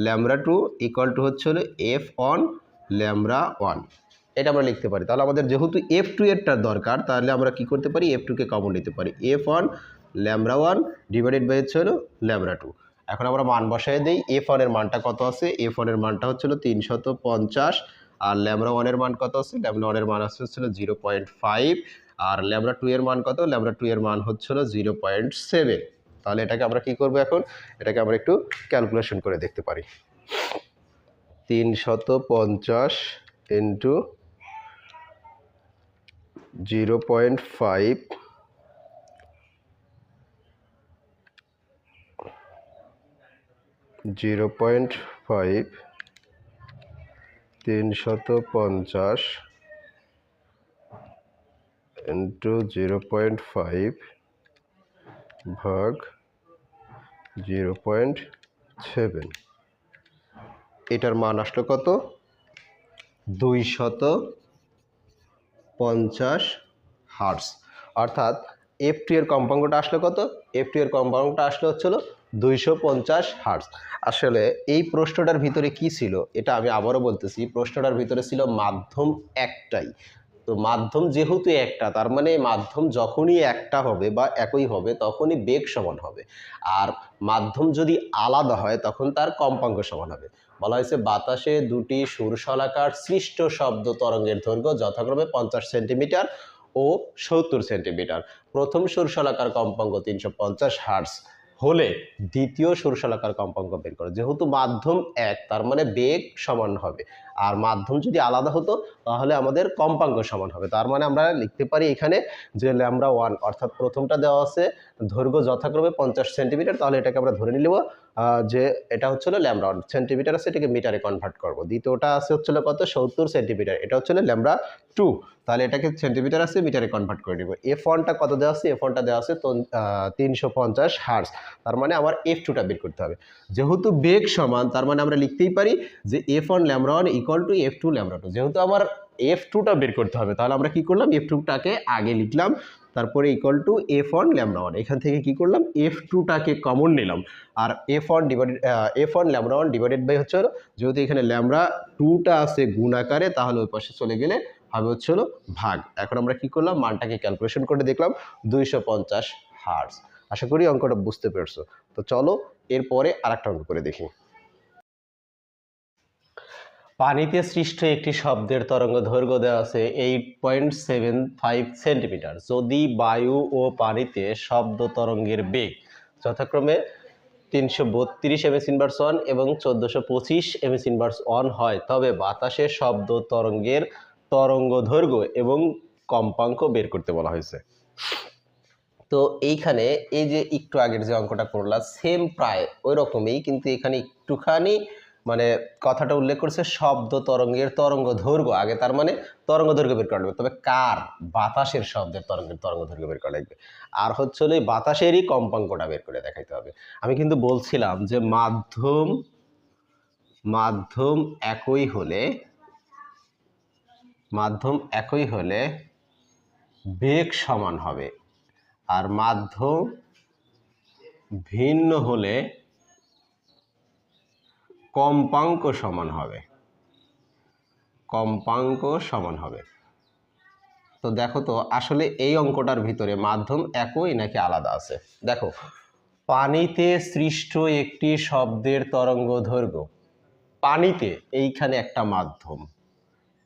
λ2 = হচ্ছে হলো f1 λ1, এটা আমরা লিখতে পারি। তাহলে আমাদের যেহেতু f2 এরটা দরকার, তাহলে আমরা কি করতে পারি? f2কে কমন নিতে পারি, f1 λ1 ডিভাইডেড বাই হচ্ছে হলো λ2। এখন আমরা মান বসায় দেই, f1 এর মানটা কত আছে? f1 এর মানটা হচ্ছে হলো 350, আর ল্যামডা 1 এর মান কত আছে? ল্যামডা 1 এর মান হচ্ছিল 0.5, আর ল্যামডা 2 এর মান কত? ল্যামডা 2 এর মান হচ্ছিল 0.7। তাহলে এটাকে আমরা কি করব এখন? এটাকে আমরা একটু ক্যালকুলেশন করে দেখতে পারি। 350 ইন্টু 0.5 350 ইন্টু 0.5 ভাগ 0.7, এটার মান আসলো কত? 250 হার্টজ। অর্থাৎ F2 এর কম্পাঙ্কটা আসলো কত? F2 এর কম্পাঙ্কটা আসলে হচ্ছিল 250 হার্টজ। আসলে এই প্রশ্নটার ভিতরে কি ছিল এটা আমি আবারও বলতেছি, প্রশ্নটার ভিতরে ছিল মাধ্যম একটাই। তো মাধ্যম যেহেতু একটা, তার মানে মাধ্যম যখনই একটা হবে বা একই হবে তখনই বেগ সমান হবে। আর মাধ্যম যদি আলাদা হয় তখন তার কম্পাঙ্ক সমান হবে। বলা হয়েছে বাতাসে দুটি সুরশলাকার সৃষ্ট শব্দ তরঙ্গের দৈর্ঘ্য যথাক্রমে 50 সেন্টিমিটার ও 70 সেন্টিমিটার। প্রথম সুরশলাকার কম্পাঙ্ক 350 হার্টজ হলে দ্বিতীয় সুরশলাকার কম্পাঙ্ক বের করো। যেহেতু মাধ্যম এক, তার মানে বেগ সমান হবে। আর মাধ্যম যদি আলাদা হতো তাহলে আমাদের কম্পাঙ্ক সমান হবে। তার মানে আমরা লিখতে পারি এখানে যে ল্যামডা 1, অর্থাৎ প্রথমটা দেওয়া আছে দৈর্ঘ্য যথাক্রমে 50 সেন্টিমিটার, তাহলে এটাকে আমরা ধরে নিব যে এটা হচ্ছিল ল্যামডা 1, সেন্টিমিটার আছে এটাকে মিটারে কনভার্ট করব। দ্বিতীয়টা আছে হচ্ছিল কত? 70 সেন্টিমিটার, এটা হচ্ছিল ল্যামডা 2, তাহলে এটাকে সেন্টিমিটার আছে মিটারে কনভার্ট করে নিব। F1টা কত দেওয়া আছে? F1টা দেওয়া আছে 350 হার্টজ, তার মানে আমার F2টা বের করতে হবে। যেহেতু বেগ সমান তার মানে আমরা লিখতেই পারি যে F1 lambda 1 equal to F2 lambda 2। যেহেতু আমার F2টা বের করতে হবে তাহলে আমরা কি করলাম? F2টাকে আগে লিখলাম, তারপরে ইকুয়াল টু F1 ল্যামডা 1। এখান থেকে কি করলাম? F2টাকে কমন নিলাম, আর F1 ল্যামডা 1 ডিভাইডেড বাই হচ্ছে যেহেতু এখানে ল্যামডা 2টা আছে গুণ আকারে, তাহলে ওই পাশে চলে গেলে হবে হচ্ছে ভাগ। এখন আমরা কি করলাম? মানটাকে ক্যালকুলেশন করে দেখলাম 250 হার্টজ। আশা করি অঙ্কটা বুঝতে পেরেছো। তো চলো এরপরে আরেকটা অঙ্ক করে দেখি। পানিতে সৃষ্ট একটি শব্দের তরঙ্গ দৈর্ঘ্য দেওয়া আছে 8.75 সেন্টিমিটার। যদি বায়ু ও পানিতে শব্দ তরঙ্গের বেগ যথাক্রমে 332 ms/1 এবং 1425 ms/1 হয়, তবে বাতাসের শব্দ তরঙ্গের তরঙ্গ দৈর্ঘ্য এবং কম্পাঙ্ক বের করতে বলা হয়েছে। তো এইখানে এই যে একটু আগের যে অঙ্কটা করলাম সেম প্রায় ওই রকমই, কিন্তু এখানে একটুখানি মানে কথাটা উল্লেখ করছে শব্দ তরঙ্গের তরঙ্গ দৈর্ঘ্য আগে, তার মানে তরঙ্গ দৈর্ঘ্য বের করা লাগবে। তবে কার? বাতাসের শব্দের তরঙ্গের তরঙ্গ দৈর্ঘ্য বের করা লাগবে। আর হচ্ছে ওই বাতাসেরই কম্পাঙ্কটা বের করে দেখাইতে হবে। আমি কিন্তু বলছিলাম যে মাধ্যম একই হলে বেগ সমান হবে, আর মাধ্যম ভিন্ন হলে কম্পাঙ্ক সমান হবে। তো দেখো তো আসলে এই অঙ্কটার ভিতরে মাধ্যম একই নাকি আলাদা আছে। দেখো, পানিতে সৃষ্ট একটি শব্দের তরঙ্গ দৈর্ঘ্য, পানিতে এইখানে একটা মাধ্যম,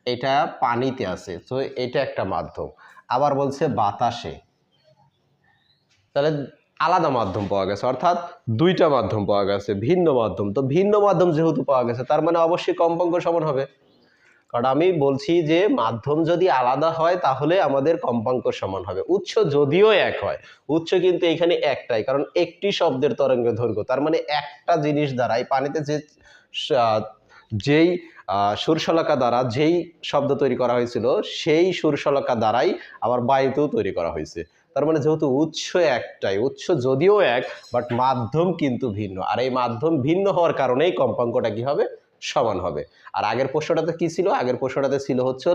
এটা পানিতে আছে, তো এটা একটা মাধ্যম। আবার বলছে বাতাসে, তাহলে আলাদা মাধ্যম পাওয়া গেছে, অর্থাৎ দুইটা মাধ্যম পাওয়া গেছে, ভিন্ন মাধ্যম। তো ভিন্ন মাধ্যম যেহেতু পাওয়া গেছে তার মানে অবশ্যই কম্পাঙ্ক সমান হবে। কারণ আমি বলছি যে মাধ্যম যদি আলাদা হয় তাহলে আমাদের কম্পাঙ্ক সমান হবে। উৎস যদিও এক হয়, উৎস কিন্তু এখানে একটাই, কারণ একটি শব্দের তরঙ্গ দৈর্ঘ্য, তার মানে একটা জিনিস দ্বারাই পানিতে যেই সুরশলাকা দ্বারা যেই শব্দ তৈরি করা হয়েছিল সেই সুরশলাকা দ্বারাই আবার বায়ুতেও তৈরি করা হয়েছে। তার মানে যেহেতু উৎস একটাই, উৎস যদিও এক বাট মাধ্যম কিন্তু ভিন্ন, আর এই মাধ্যম ভিন্ন হওয়ার কারণেই কম্পাঙ্কটা কি হবে? সমান হবে। আর আগের প্রশ্নটাতে কি ছিল? আগের প্রশ্নটাতে ছিল হচ্ছে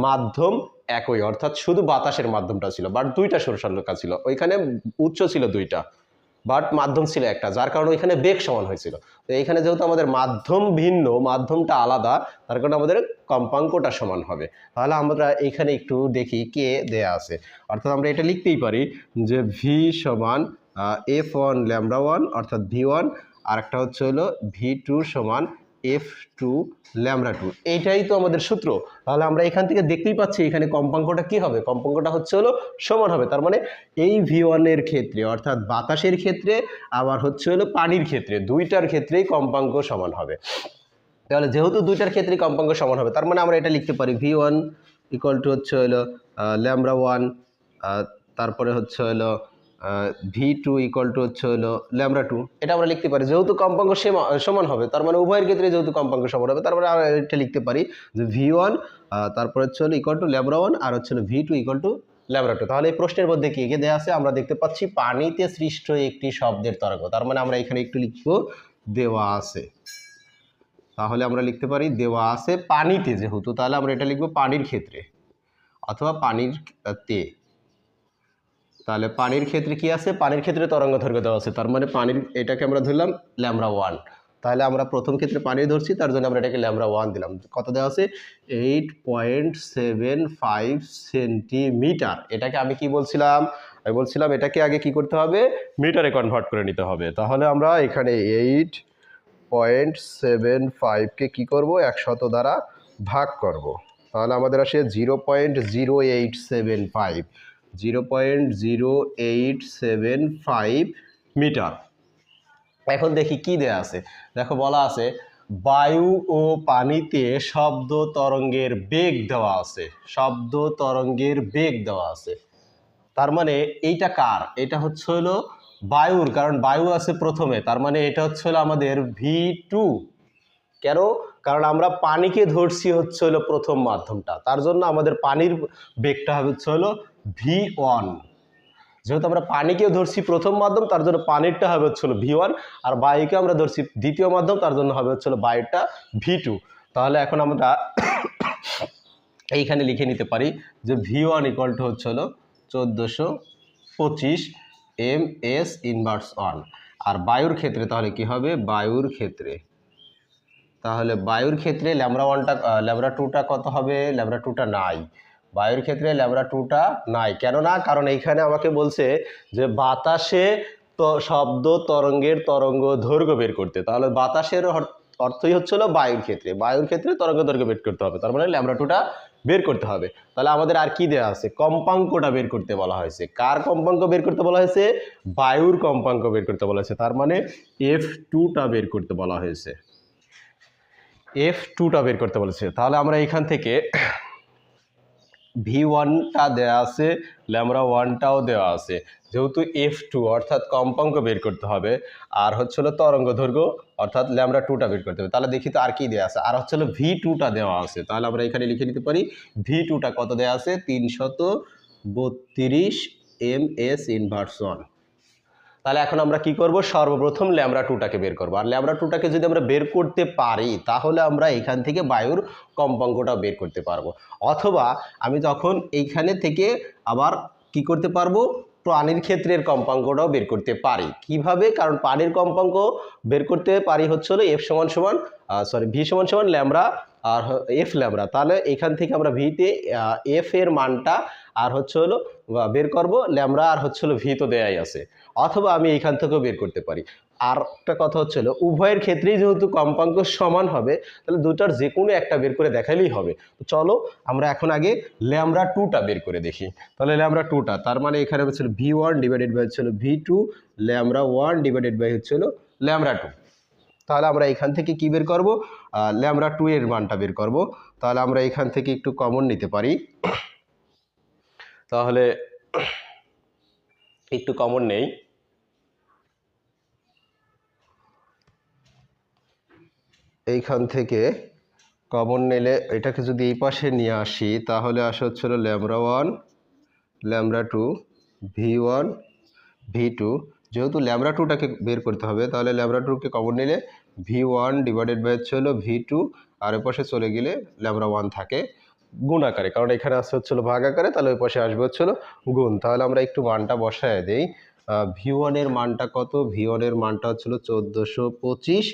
মাধ্যম একই, অর্থাৎ শুধু বাতাসের মাধ্যমটা ছিল বাট দুইটা সুরশলাকা ছিল, ওইখানে উৎস ছিল দুইটা বাট মাধ্যম ছিল একটা, যার কারণে ওইখানে বেগ সমান হয়েছিল। তো এইখানে যেহেতু আমাদের মাধ্যম ভিন্ন, মাধ্যমটা আলাদা, তার কারণে আমাদের কম্পাঙ্কটা সমান হবে। তাহলে আমরা এইখানে একটু দেখি কে দেয়া আছে। অর্থাৎ আমরা এটা লিখতেই পারি যে ভি সমান F1 ল্যামডা 1 অর্থাৎ V1, আর একটা হচ্ছে হলো V2 সমান f2 λ2, এইটাই তো আমাদের সূত্র। তাহলে আমরা এখান থেকে দেখতেই পাচ্ছি এখানে কম্পাঙ্কটা কি হবে, কম্পাঙ্কটা হচ্ছে হলো সমান হবে। তার মানে এই v1 এর ক্ষেত্রে অর্থাৎ বাতাসের ক্ষেত্রে আবার হচ্ছে হলো পানির ক্ষেত্রে, দুইটার ক্ষেত্রেই কম্পাঙ্ক সমান হবে। তাহলে যেহেতু দুইটার ক্ষেত্রেই কম্পাঙ্ক সমান হবে, তার মানে আমরা এটা লিখতে পারি v1 ইকুয়াল টু হচ্ছে হলো λ1, তারপরে হচ্ছে হলো v2 ইকুয়াল টু হচ্ছে হলো λ2। এটা আমরা লিখতে পারি যেহেতু কম্পাঙ্ক সমান হবে, তার মানে উভয়ের ক্ষেত্রে যেহেতু কম্পাঙ্ক সমান হবে, তারপরে আমরা এটা লিখতে পারি যে v1 তারপরে হচ্ছে হলো ইকুয়াল টু λ1 আর হচ্ছে হলো v2 ইকুয়াল টু λ2। তাহলে এই প্রশ্নের মধ্যে কি কি দেওয়া আছে আমরা দেখতে পাচ্ছি, পানিতে সৃষ্ট একটি শব্দের তরঙ্গ। তার মানে আমরা এখানে একটু লিখবো দেওয়া আছে, তাহলে আমরা লিখতে পারি দেওয়া আছে পানিতে, যেহেতু তাহলে আমরা এটা লিখবো পানির ক্ষেত্রে অথবা পানির তে। তাহলে পানির ক্ষেত্রে কি আছে, পানির ক্ষেত্রে তরঙ্গ দৈর্ঘ্য দেওয়া আছে, তার মানে পানির এটাকে আমরা ধরলাম λ1। তাহলে আমরা প্রথম ক্ষেত্রে পানি ধরছি, তার জন্য আমরা এটাকে λ1 দিলাম। কত দেওয়া আছে 8.75 সেন্টিমিটার। এটাকে আমি কি বলছিলাম, আমি বলছিলাম এটাকে আগে কি করতে হবে, মিটারে কনভার্ট করে নিতে হবে। তাহলে আমরা এখানে 8.75কে কি করব 100 দ্বারা ভাগ করব, তাহলে আমাদের আসে 0.0875, 0.0875 মিটার। এখন দেখি কি দেয়া আছে, দেখো বলা আছে বায়ু ও পানিতে শব্দ তরঙ্গের বেগ দেওয়া আছে, শব্দ তরঙ্গের বেগ দেওয়া আছে। তার মানে এইটা কার, এটা হচ্ছে হলো বায়ুর, কারণ বায়ু আছে প্রথমে, তার মানে এটা হচ্ছে হলো আমাদের v2। কেন, কারণ আমরা পানিকে ধরছি হচ্ছে হলো প্রথম মাধ্যমটা, তার জন্য আমাদের পানির বেগটা হচ্ছে হলো v1। যেহেতু আমরা পানিকেও ধরছি প্রথম মাধ্যম, তার জন্য পানিরটা হবে হচ্ছে হলো v1, আর বায়ুকে আমরা ধরছি দ্বিতীয় মাধ্যম, তার জন্য হবে হচ্ছে হলো বায়ুটা v2। তাহলে এখন আমরা এইখানে লিখে নিতে পারি যে v1 ইকুয়াল টু হচ্ছে হলো 1425 ms ইনভার্স 1। আর বায়ুর ক্ষেত্রে তাহলে কি হবে, বায়ুর ক্ষেত্রে তাহলে বায়ুর ক্ষেত্রে λ1টা λ2টা কত হবে, λ2টা নাই, বায়ুর ক্ষেত্রে λ2টা নাই। কেন না, কারণ এইখানে আমাকে বলছে যে বাতাসে তো শব্দ তরঙ্গের তরঙ্গ দৈর্ঘ্য বের করতে, তাহলে বাতাসের অর্থই হচ্ছে হলো বায়ুর ক্ষেত্রে, বায়ুর ক্ষেত্রে তরঙ্গ দৈর্ঘ্য বের করতে হবে, তার মানে λ2টা বের করতে হবে। তাহলে আমাদের আর কি দেওয়া আছে, কম্পাঙ্কটা বের করতে বলা হয়েছে। কার কম্পাঙ্ক বের করতে বলা হয়েছে, বায়ুর কম্পাঙ্ক বের করতে বলা হয়েছে, তার মানে f2টা বের করতে বলা হয়েছে, f2টা বের করতে বলেছে। তাহলে আমরা এখান থেকে v1টা দেওয়া আছে, λ1টাও দেওয়া আছে, যেহেতু f2 অর্থাৎ কম্পাঙ্ক বের করতে হবে, আর হচ্ছে হলো তরঙ্গ দৈর্ঘ্য অর্থাৎ λ2টা বের করতে হবে। তাহলে দেখি তো আর কি দেওয়া আছে, আর হচ্ছে হলো v2টা দেওয়া আছে। তাহলে আমরা এখানে লিখে নিতে পারি v2টা কত দেওয়া আছে, 332 ms ইনভার্স 1। তাহলে এখন আমরা কি করব, সর্বপ্রথম λ2টাকে বের করব, আর λ2টাকে যদি আমরা বের করতে পারি তাহলে আমরা এখান থেকে বায়ুর কম্পাঙ্কটা বের করতে পারবো। অথবা আমি তখন এইখানে থেকে আবার কি করতে পারবো, পানির ক্ষেত্রের কম্পাঙ্কটাও বের করতে পারি। কিভাবে, কারণ পানির কম্পাঙ্ক বের করতে পারি হচ্ছে হলো v সমান সমান ল্যামড়া আর f ল্যামড়া। তাহলে এখান থেকে আমরা ভিতে f এর মানটা আর হচ্ছে হলো বের করব, ল্যামড়া আর হচ্ছে হলো ভি তো দেয়াই আছে, অথবা আমি এইখান থেকেও বের করতে পারি। আর একটা কথা হচ্ছে হলো উভয়ের ক্ষেত্রেই যেহেতু কম্পাঙ্ক সমান হবে, তাহলে দুটার যে কোনো একটা বের করে দেখাইলেই হবে। তো চলো আমরা এখন আগে λ2টা বের করে দেখি। তাহলে λ2টা, তার মানে এখানে হচ্ছে v1 ডিভাইডেড বাই হচ্ছে হলো v2, λ1 ডিভাইডেড বাই হচ্ছে হলো λ2। তাহলে আমরা এখান থেকে কি বের করব, λ2 এর মানটা বের করব। তাহলে আমরা এখান থেকে একটু কমন নিতে পারি, তাহলে একটু কমন নেই। এইখান থেকে কমন নিলে এটাকে যদি এই পাশে নিয়ে আসি তাহলে আসে হচ্ছে হলো λ1, λ2, v1, v2। যেহেতু λ2টাকে বের করতে হবে, তাহলে λ2কে কমন নিলে v1 ডিভাইডেড বাই হচ্ছে হলো v2, আর ওই পাশে চলে গেলে λ1 থাকে গুণ আকারে, কারণ এখানে আসছে হচ্ছে হলো ভাগ আকারে, তাহলে ওই পাশে আসবে হচ্ছে হলো গুণ। তাহলে আমরা একটু মানটা বসায় দেই। v1 এর মানটা কত, v1 এর মানটা হচ্ছে হলো 1425,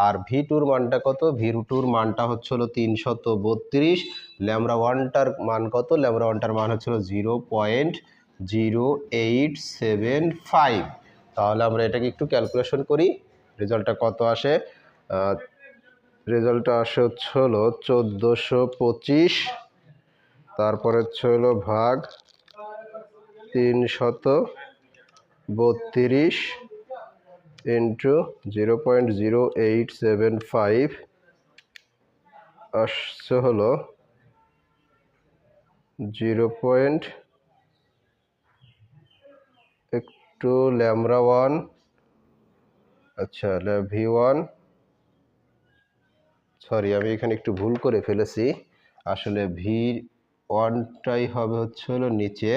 আর v2 এর মানটা কত, v2 এর মানটা হচ্ছে হলো 332, λ1টার মান কত, λ1টার মান হচ্ছে হলো 0.0875। তাহলে আমরা এটাকে একটু ক্যালকুলেশন করি, রেজাল্টটা কত আসে, রেজাল্টটা আসে হচ্ছে হলো 1425, তারপরে হচ্ছে হলো ভাগ 332 ইন্টু 0.0875 আসছে হলো 0. একটু ল্যামডা ওয়ান, আচ্ছা V1, সরি আমি এখানে একটু ভুল করে ফেলেছি, আসলে V1টাই হবে হচ্ছে হলো নিচে,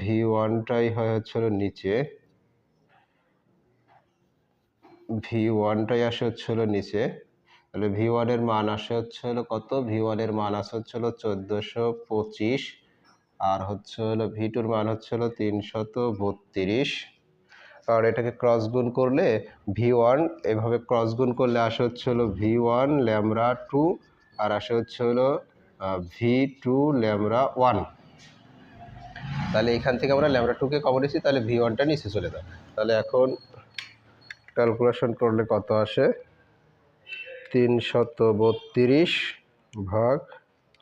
V1টাই হয় হচ্ছে হলো নিচে, V1টাই আসে হচ্ছে হলো নিচে, তাহলে V1 এর মান আসে হচ্ছে হলো কত, V1 এর মান আসে হচ্ছে হলো 1425, আর হচ্ছে হলো V2 এর মান হচ্ছে হলো 332। আর এটাকে ক্রস গুণ করলে V1, এভাবে ক্রস গুণ করলে আসে হচ্ছে হলো V1 ল্যামডা 2, আর আসে হচ্ছে হলো V2 ল্যামডা 1। তাহলে এখান থেকে আমরা ল্যামডা 2কে কমন নিয়েছি, তাহলে V1টা নিচে চলে যায়। তাহলে এখন ক্যালকুলেশন করলে কত আসে, 332 ভাগ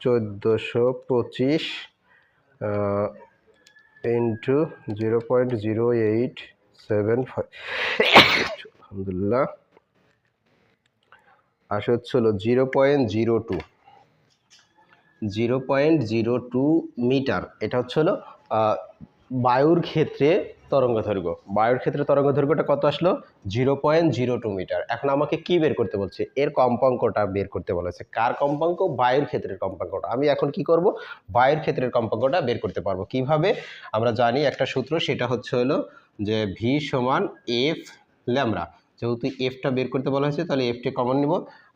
1425 ইন্টু 0.0875, আলহামদুলিল্লাহ, আসে হচ্ছে হলো 0.02 মিটার। এটা হচ্ছে হলো বায়ুর ক্ষেত্রে তরঙ্গদৈর্ঘ্য। বায়ুর ক্ষেত্রে তরঙ্গদৈর্ঘ্যটা কত আসলো, 0.02 মিটার। এখন আমাকে কি বের করতে বলছে, এর কম্পাঙ্কটা বের করতে বলেছে। কার কম্পাঙ্ক, বায়ুর ক্ষেত্রের কম্পাঙ্কটা। আমি এখন কি করব, বায়ুর ক্ষেত্রের কম্পাঙ্কটা বের করতে পারবো কিভাবে, আমরা জানি একটা সূত্র, সেটা হচ্ছে হলো যে ভি সমান এফ ল্যামডা। যেহেতু এফটা বের করতে বলা হয়েছে, তাহলে এফটি কমন নিব,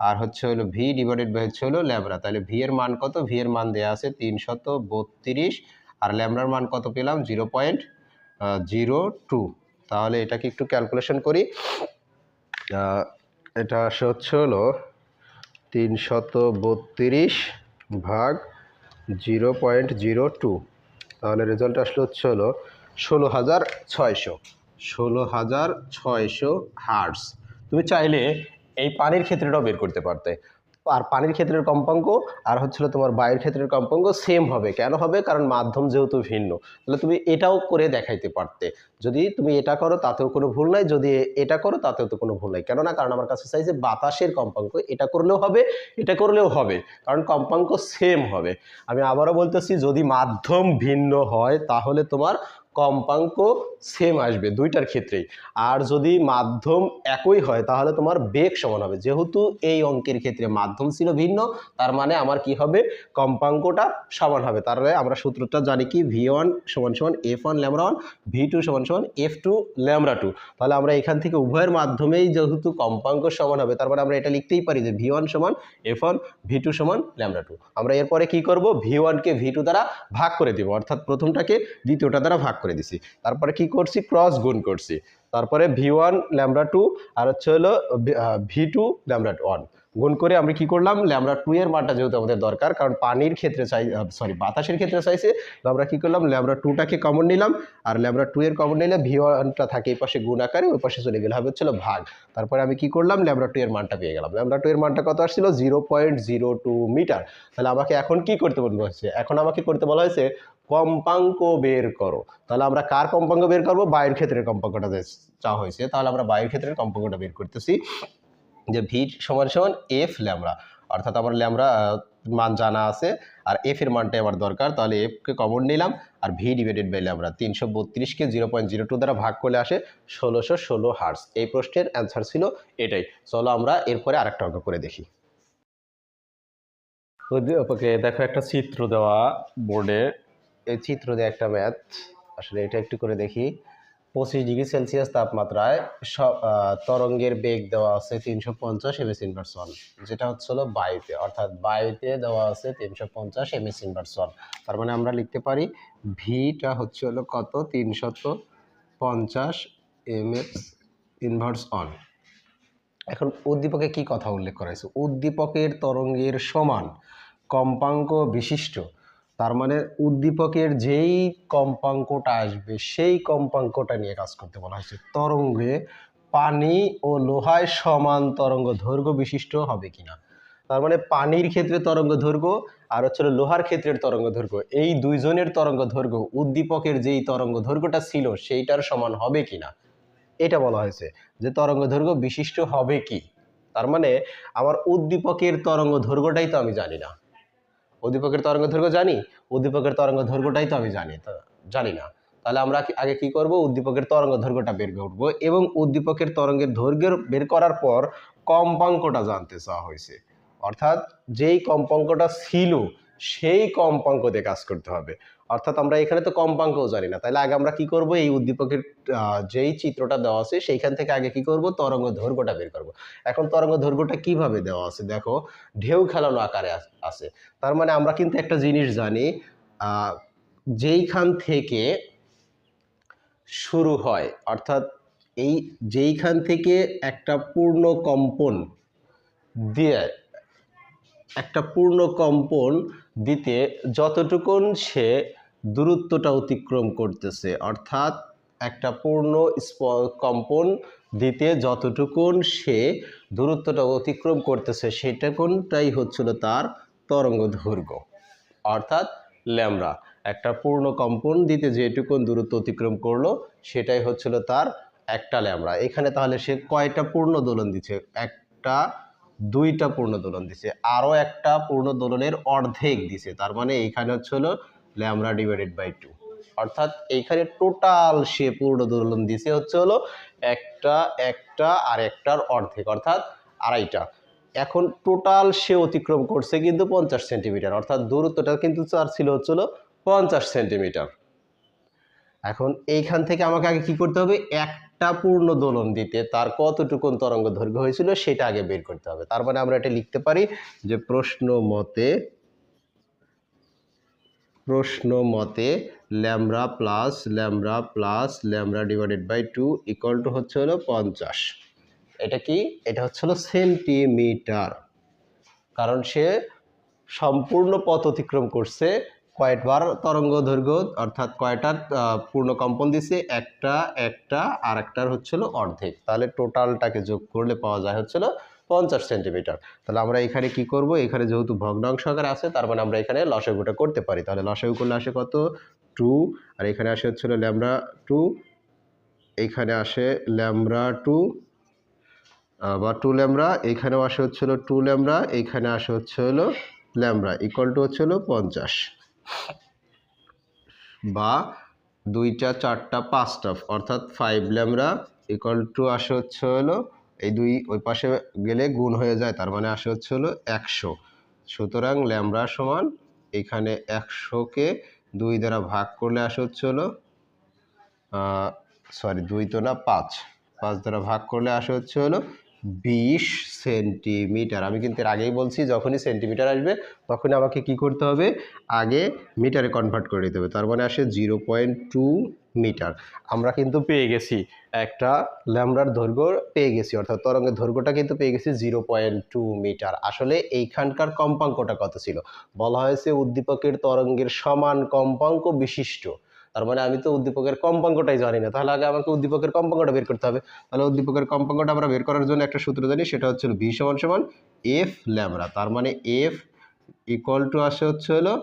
আর হচ্ছে হলো ভি ডিভাইডেড বাই হচ্ছে হলো ল্যামডা। তাহলে ভি এর মান কত, ভি এর মান দেওয়া আছে 332, আর ল্যামডার মান কত পেলাম, 0.02। তাহলে এটাকে একটু ক্যালকুলেশন করি। এটা আসে হচ্ছে হলো 332 ভাগ 0.02, তাহলে রেজাল্ট আসলে হচ্ছে হলো 16,600 হার্টজ। তুমি চাইলে এই পানির ক্ষেত্রেটাও বের করতে পারতে, আর পানির ক্ষেত্রের কম্পাঙ্ক আর হচ্ছিল তোমার বায়ুর ক্ষেত্রের কম্পাঙ্ক সেম হবে। কেন হবে, কারণ মাধ্যম যেহেতু ভিন্ন। তাহলে তুমি এটাও করে দেখাইতে পারতে, যদি তুমি এটা করো তাতেও কোনো ভুল নাই, যদি এটা করো তাতেও তো কোনো ভুল নাই। কেননা, কারণ আমার কাছে চাইছে বাতাসের কম্পাঙ্ক, এটা করলেও হবে, এটা করলেও হবে, কারণ কম্পাঙ্ক সেম হবে। আমি আবারও বলতেছি, যদি মাধ্যম ভিন্ন হয় তাহলে তোমার কম্পাঙ্ক সেম আসবে দুইটার ক্ষেত্রেই, আর যদি মাধ্যম একই হয় তাহলে তোমার বেগ সমান হবে। যেহেতু এই অঙ্কের ক্ষেত্রে মাধ্যম ছিল ভিন্ন, তার মানে আমার কি হবে, কম্পাঙ্কটা সমান হবে। তাহলে আমরা সূত্রটা জানি কি, V1 সমান সমান F1 ল্যামডা 1, V2 সমান সমান F2 ল্যামডা 2। তাহলে আমরা এখান থেকে উভয়ের মাধ্যমেই যেহেতু কম্পাঙ্ক সমান হবে, তারপরে আমরা এটা লিখতেই পারি যে V1 সমান F1, V2 সমান ল্যামডা 2। আমরা এরপরে কি করব, V1 কে V2 দ্বারা ভাগ করে দিব, অর্থাৎ প্রথমটাকে দ্বিতীয়টা দ্বারা ভাগ করে দিছি। তারপরে কি করছি, ক্রস গুণ করছি। তারপরে V1 ল্যামডা 2 আর হচ্ছে হলো V2 ল্যামডা 1 গুণ করে আমরা কি করলাম, ল্যামডা 2 এর মানটা যেহেতু আমাদের দরকার, কারণ পানির ক্ষেত্রে চাই, সরি বাতাসের ক্ষেত্রে চাইছে, তো আমরা কি করলাম, ল্যামডা 2টাকে কমন নিলাম, আর ল্যামডা 2 এর কমন নিলে V1টা থাকে এই পাশে গুণ আকারে, ওই পাশে চলে গেলে হবে হচ্ছিল ভাগ। তারপরে আমি কি করলাম, ল্যামডা 2 এর মানটা পেয়ে গেলাম। ল্যামডা 2 এর মানটা কত আসছিল, 0.02 মিটার। তাহলে আমাকে এখন কি করতে বলা হয়েছে, এখন আমাকে করতে বলা হয়েছে কম্পাঙ্ক বের করো। তাহলে আমরা কার কম্পাঙ্ক বের করবো, বায়ুর ক্ষেত্রের কম্পাঙ্কটা চাওয়া হয়েছে, তাহলে আমরা বায়ুর ক্ষেত্রের কম্পাঙ্কটা বের করতেছি, যে ভি সমান সমান এফ ল্যামডা, অর্থাৎ আমার ল্যামডা মান জানা আছে, আর এফ এর মানটাই আমার দরকার। তাহলে এফকে কমন নিলাম, আর ভি ডিভাইডেড বাই ল্যামডা, 332কে 0.02 দ্বারা ভাগ করলে আসে 1616 হার্টজ। এই প্রশ্নের অ্যান্সার ছিল এটাই। চলো আমরা এরপরে আরেকটা অঙ্ক করে দেখি। ওকে, দেখো একটা চিত্র দেওয়া বোর্ডে, এই চিত্র দিয়ে একটা ম্যাথ, আসলে এটা একটু করে দেখি। 25°C তাপমাত্রায় তরঙ্গের বেগ দেওয়া আছে 350 ms/1, যেটা হচ্ছে হলো বায়ুতে, অর্থাৎ বায়ুতে দেওয়া আছে 350 ms/1। তার মানে আমরা লিখতে পারি ভিটা হচ্ছে হলো কত, 350 ms/1। এখন উদ্দীপকে কি কথা উল্লেখ করা হয়েছে, উদ্দীপকের তরঙ্গের সমান কম্পাঙ্ক বিশিষ্ট, তার মানে উদ্দীপকের যেই কম্পাঙ্কটা আসবে সেই কম্পাঙ্কটা নিয়ে কাজ করতে বলা হয়েছে। তরঙ্গে পানি ও লোহায় সমান তরঙ্গ দৈর্ঘ্য বিশিষ্ট হবে কিনা। তার মানে পানির ক্ষেত্রে তরঙ্গ দৈর্ঘ্য আর হচ্ছে লোহার ক্ষেত্রের তরঙ্গ দৈর্ঘ্য, এই দুইজনের তরঙ্গ দৈর্ঘ্য উদ্দীপকের যেই তরঙ্গ দৈর্ঘ্যটা ছিল সেইটার সমান হবে কিনা, এটা বলা হয়েছে যে তরঙ্গ দৈর্ঘ্য বিশিষ্ট হবে কি। তার মানে আমার উদ্দীপকের তরঙ্গ দৈর্ঘ্যটাই তো আমি জানি না, উদ্দীপকের তরঙ্গ দৈর্ঘ্য জানি, উদ্দীপকের তরঙ্গ দৈর্ঘ্যটাই তো আমি জানি না। তাহলে আমরা আগে কি করব, উদ্দীপকের তরঙ্গ দৈর্ঘ্যটা বের করব এবং উদ্দীপকের তরঙ্গের দৈর্ঘ্য বের করার পর কম্পাঙ্কটা জানতে চাওয়া হয়েছে, অর্থাৎ যেই কম্পাঙ্কটা ছিল সেই কম্পাঙ্ক দিয়ে কাজ করতে হবে। অর্থাৎ আমরা এখানে তো কম্পাঙ্কও জানি না, তাহলে আগে আমরা কি করব, এই উদ্দীপকের যেই চিত্রটা দেওয়া আছে সেইখান থেকে আগে কি করব, তরঙ্গ দৈর্ঘ্যটা বের করব। এখন তরঙ্গ দৈর্ঘ্যটা কিভাবে দেওয়া আছে দেখো, ঢেউ খেলানো আকারে আছে। তার মানে আমরা কিন্তু একটা জিনিস জানি, যেইখান থেকে শুরু হয়, অর্থাৎ এই যেইখান থেকে একটা পূর্ণ কম্পন দিয়ে দিতে যতটুকুন সে দূরত্বটা অতিক্রম করতেছে, অর্থাৎ একটা পূর্ণ কম্পন দিতে যতটুকুন সে দূরত্বটা অতিক্রম করতেছে সেটাই হচ্ছিল তার তরঙ্গ দৈর্ঘ্য, অর্থাৎ ল্যামডা। একটা পূর্ণ কম্পন দিতে যেটুকুন দূরত্ব অতিক্রম করলো সেটাই হচ্ছিল তার একটা ল্যামডা। এখানে তাহলে সে কয়টা পূর্ণ দোলন দিচ্ছে, একটা দুইটা পূর্ণ দোলন দিছে, আরও একটা পূর্ণ দোলনের অর্ধেক দিছে, তার মানে এইখানে হচ্ছে হলো ল্যামডা ডিভাইডেড বাই 2, অর্থাৎ এইখানে টোটাল সে পূর্ণ দোলন দিছে হচ্ছে হলো একটা আর একটার অর্ধেক, অর্থাৎ আড়াইটা। এখন টোটাল সে অতিক্রম করছে কিন্তু 50 সেন্টিমিটার, অর্থাৎ দূরত্বটা কিন্তু তার ছিল হচ্ছে 50 সেন্টিমিটার। এখন এইখান থেকে আমাকে আগে কি করতে হবে, একটা পূর্ণ দোলন দিতে তার কতটুকুন তরঙ্গ দৈর্ঘ্য হয়েছিল সেটা আগে বের করতে হবে। তার মানে আমরা এটা লিখতে পারি যে প্রশ্ন মতে lambda plus divided by 2 equal to হচ্ছে হলো 50। এটা কি, এটা হচ্ছে হলো সেন্টিমিটার, কারণ সে সম্পূর্ণ পথ অতিক্রম করছে কয়বার তরঙ্গ দৈর্ঘ্য, অর্থাৎ কয়টার পূর্ণ কম্পন দিছে, একটা আর একটার হচ্ছিল অর্ধেক, তাহলে টোটালটাকে যোগ করলে পাওয়া যায় হচ্ছিল 50 সেন্টিমিটার। তাহলে আমরা এখানে কি করব, এখানে যেহেতু ভগ্নাংশ আকারে আছে তার মানে আমরা এখানে লসাগুটা করতে পারি। তাহলে লসাগু করলে আসে কত, 2, আর এখানে আসে হচ্ছিল ল্যামডা 2, এখানে আসে ল্যামডা 2 বা 2 ল্যামডা, এখানেও আসে হচ্ছিল 2 ল্যামডা, এখানে আসে হচ্ছে হলো ল্যামডা ইকুয়াল টু হচ্ছে হলো 50, বা 2টা 4টা 5টা, অর্থাৎ 5 ল্যামডা ইকুয়াল টু আসে হচ্ছে হলো, এই 2 ওই পাশে গেলে গুণ হয়ে যায়, তার মানে আসে হচ্ছে হলো 100। সুতরাং ল্যামডা সমান এখানে 100কে 2 দ্বারা ভাগ করলে আসে হচ্ছে হলো 2 তো না 5 দ্বারা ভাগ করলে আসে হচ্ছে হলো 20 সেন্টিমিটার। আমি কিন্তু এর আগেই বলছি যখনই সেন্টিমিটার আসবে তখনই আমাকে কি করতে হবে, আগে মিটারে কনভার্ট করে দিতে হবে। তার মানে আসে 0.2 মিটার। আমরা কিন্তু পেয়ে গেছি একটা ল্যামডার দৈর্ঘ্য পেয়ে গেছি, অর্থাৎ তরঙ্গের দৈর্ঘ্যটা কিন্তু পেয়ে গেছি 0.2 মিটার। আসলে এইখানকার কম্পাঙ্কটা কত ছিল, বলা হয়েছে উদ্দীপকের তরঙ্গের সমান কম্পাঙ্ক বিশিষ্ট। তার মানে আমি তো উদ্দীপকের কম্পাঙ্কটাই জানি না, তাহলে আগে আমাকে উদ্দীপকের কম্পাঙ্কটা বের করতে হবে। তাহলে উদ্দীপকের কম্পাঙ্কটা আমরা বের করার জন্য একটা সূত্র জানি, সেটা হচ্ছে ভি সমান এফ ল্যামডা। তার মানে এফ ইকুয়াল টু আসে হচ্ছে হলো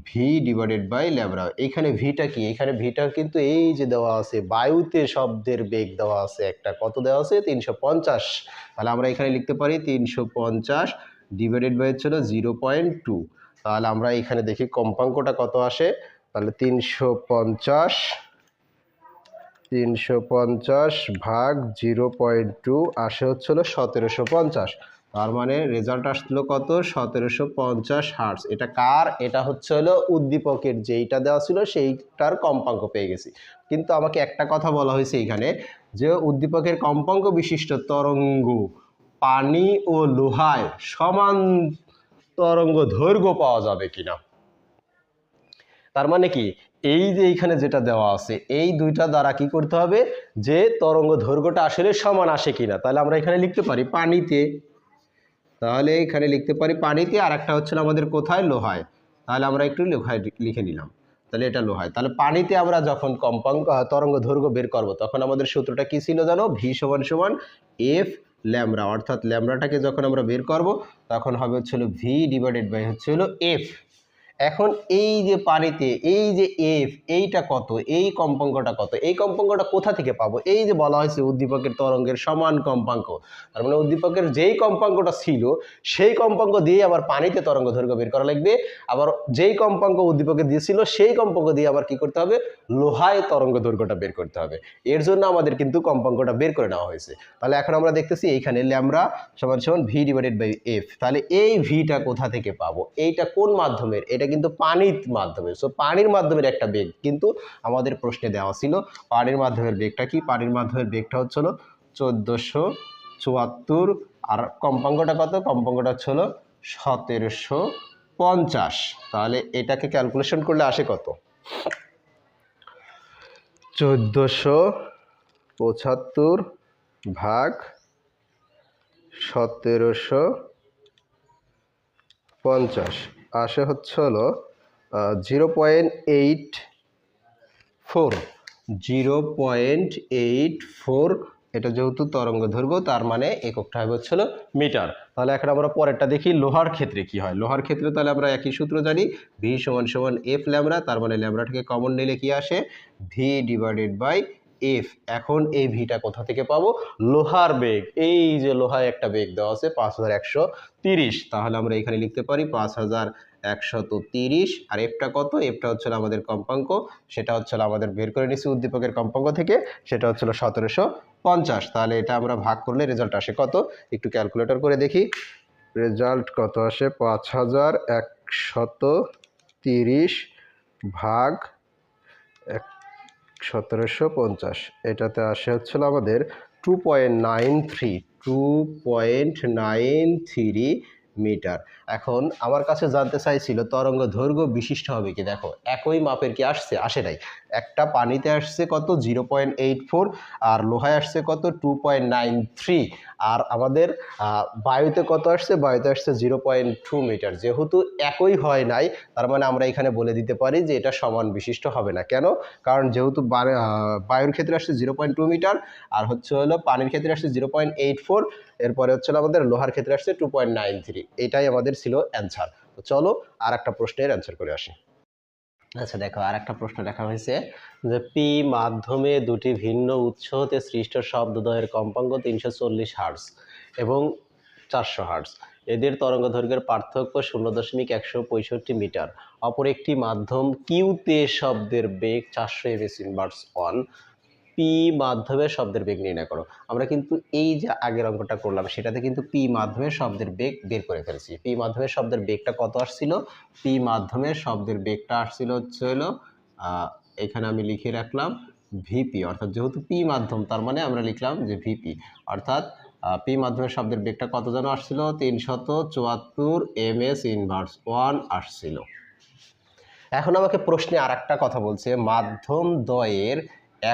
ভি ডিভাইডেড বাই ল্যামডা। এইখানে ভিটা কি, এখানে ভিটা কিন্তু এই যে দেওয়া আছে বায়ুতে শব্দের বেগ দেওয়া আছে, একটা কত দেওয়া আছে 350। তাহলে আমরা এখানে লিখতে পারি 350 ডিভাইডেড বাই হচ্ছে 0.2। তাহলে আমরা এখানে দেখি কম্পাঙ্কটা কত আসে, তাহলে 350 ভাগ 0.2 আসে হচ্ছে 1750। তার মানে রেজাল্ট আসলো কত, 1750 হার্টজ। এটা কার, এটা হচ্ছে হলো উদ্দীপকের যেইটা দেওয়া ছিল সেইটার কম্পাঙ্ক পেয়ে গেছি। কিন্তু আমাকে একটা কথা বলা হয়েছে এখানে, যে উদ্দীপকের কম্পাঙ্ক বিশিষ্ট তরঙ্গ পানি ও লোহায় সমান তরঙ্গ দৈর্ঘ্য পাওয়া যাবে কিনা। তার মানে কি, এই যে এইখানে যেটা দেওয়া আছে এই দুইটা দ্বারা কি করতে হবে, যে তরঙ্গ দৈর্ঘ্যটা আসলে সমান আসে কিনা। তাহলে আমরা এখানে লিখতে পারি পানিতে, তাহলে এখানে লিখতে পারি পানিতে, আর একটা হচ্ছে আমাদের কোথায়, লোহায়। তাহলে আমরা একটু লোহায় লিখে নিলাম। তাহলে এটা লোহায়। তাহলে পানিতে আমরা যখন কম্পাঙ্ক তরঙ্গ দৈর্ঘ্য বের করব তখন আমাদের সূত্রটা কি ছিল জানো? ভি সমান সমান এফ ল্যামডা, অর্থাৎ ল্যামডাটাকে যখন আমরা বের করব তখন হবে হচ্ছে হলো ভি ডিভাইডেড বাই হচ্ছে হলো এফ। এখন এই যে পানিতে এই যে এফ, এইটা কত, এই কম্পাঙ্কটা কত, এই কম্পাঙ্কটা কোথা থেকে পাবো? এই যে বলা হয়েছে উদ্দীপকের তরঙ্গের সমান কম্পাঙ্ক, তার মানে উদ্দীপকের যেই কম্পাঙ্কটা ছিল সেই কম্পাঙ্ক দিয়ে আবার পানিতে তরঙ্গ দৈর্ঘ্য বের করা লাগবে, আবার যেই কম্পাঙ্ক উদ্দীপকে দিয়েছিল সেই কম্পাঙ্ক দিয়ে আবার কি করতে হবে? লোহায় তরঙ্গ দৈর্ঘ্যটা বের করতে হবে। এর জন্য আমাদের কিন্তু কম্পাঙ্কটা বের করে নেওয়া হয়েছে। তাহলে এখন আমরা দেখতেছি এইখানে ল্যামডা সমান সমান ভি ডিভাইডেড বাই এফ। তাহলে এই ভিটা কোথা থেকে পাবো? এইটা কোন মাধ্যমের? এটা কিন্তু পানির মাধ্যমে। সো পানির মাধ্যমের একটা বেগ কিন্তু আমাদের প্রশ্নে দেওয়া ছিল। পানির মাধ্যমের বেগটা কি? পানির মাধ্যমের বেগটা হচ্ছিল 1474, আর কম্পাঙ্কটা কত? কম্পাঙ্কটা হচ্ছে হলো 1750। তাহলে এটাকে ক্যালকুলেশন করলে আসে কত? 1475 ভাগ 1750 আসে হচ্ছে হলো 0.84। 0.84 এটা যেহেতু তরঙ্গ দৈর্ঘ্য তার মানে এককটা হবে হচ্ছে হলো মিটার। তাহলে এখন আমরা পরেরটা দেখি লোহার ক্ষেত্রে কি হয়। লোহার ক্ষেত্রে তাহলে আমরা একই সূত্র জানি, ভি সমান সমান এফ ল্যামডা, তার মানে ল্যামডাটাকে কমন নিলে কি আসে? V divided by F. এখন এই ভিটা কোথা থেকে পাবো? লোহার বেগ, এই যে লোহায় একটা বেগ দেওয়া আছে 5130, তাহলে আমরা এখানে লিখতে পারি 5130। আর এফটা কত? এফটা হচ্ছে আমাদের কম্পাঙ্ক, সেটা হচ্ছে আমাদের বের করে নিচ্ছি উদ্দীপকের কম্পাঙ্ক থেকে, সেটা হচ্ছে 1750। তাহলে এটা আমরা ভাগ করলে রেজাল্ট আসে কত? একটু ক্যালকুলেটর করে দেখি রেজাল্ট কত আসে। 5130 ভাগ 1750, এটাতে আসে হচ্ছিল আমাদের 2.93 মিটার। এখন আমার কাছে জানতে চাইছিল তরঙ্গ দৈর্ঘ্য বিশিষ্ট হবে কি। দেখো একই মাপের কি আসছে? আসে নাই। একটা পানিতে আসছে কত? 0.84, আর লোহায় আসছে কত? 2.93, আর আমাদের বায়ুতে কত আসছে? বায়ুতে আসছে 0.2 মিটার। যেহেতু একই হয় নাই তার মানে আমরা এখানে বলে দিতে পারি যে এটা সমান বিশিষ্ট হবে না। কেন? কারণ যেহেতু বায়ুর ক্ষেত্রে আসছে 0.2 মিটার, আর হচ্ছে হলো পানির ক্ষেত্রে আসছে 0.84, এরপরে হচ্ছে আমাদের লোহার ক্ষেত্রে আসছে 2.93। এটাই আমাদের ছিল অ্যান্সার। তো চলো আর একটা প্রশ্নের অ্যান্সার করে আসি। আচ্ছা দেখো আর একটা প্রশ্ন লেখা হয়েছে যে পি মাধ্যমে দুটি ভিন্ন উৎস হতে সৃষ্ট শব্দদ্বয়ের কম্পাঙ্ক 340 হার্টজ এবং 400 হার্টজ। এদের তরঙ্গ দৈর্ঘ্যের পার্থক্য 0.165 মিটার। অপর একটি মাধ্যম কিউতে শব্দের বেগ 400 ms/1। পি মাধ্যমে শব্দের বেগ নির্ণয় করো। আমরা কিন্তু এই যে আগের অঙ্কটা করলাম সেটাতে কিন্তু পি মাধ্যমে শব্দের বেগ বের করে ফেলছি। পি মাধ্যমে শব্দের বেগটা কত আসছিল? পি মাধ্যমে শব্দের বেগটা আসছিল হচ্ছে হলো এখানে আমি লিখে রাখলাম ভিপি, অর্থাৎ যেহেতু পি মাধ্যম তার মানে আমরা লিখলাম যে ভিপি, অর্থাৎ পি মাধ্যমের শব্দের বেগটা কত যেন আসছিল? 374 ms/1 আসছিল। এখন আমাকে প্রশ্নে আর একটা কথা বলছে, মাধ্যম দ্বয়ের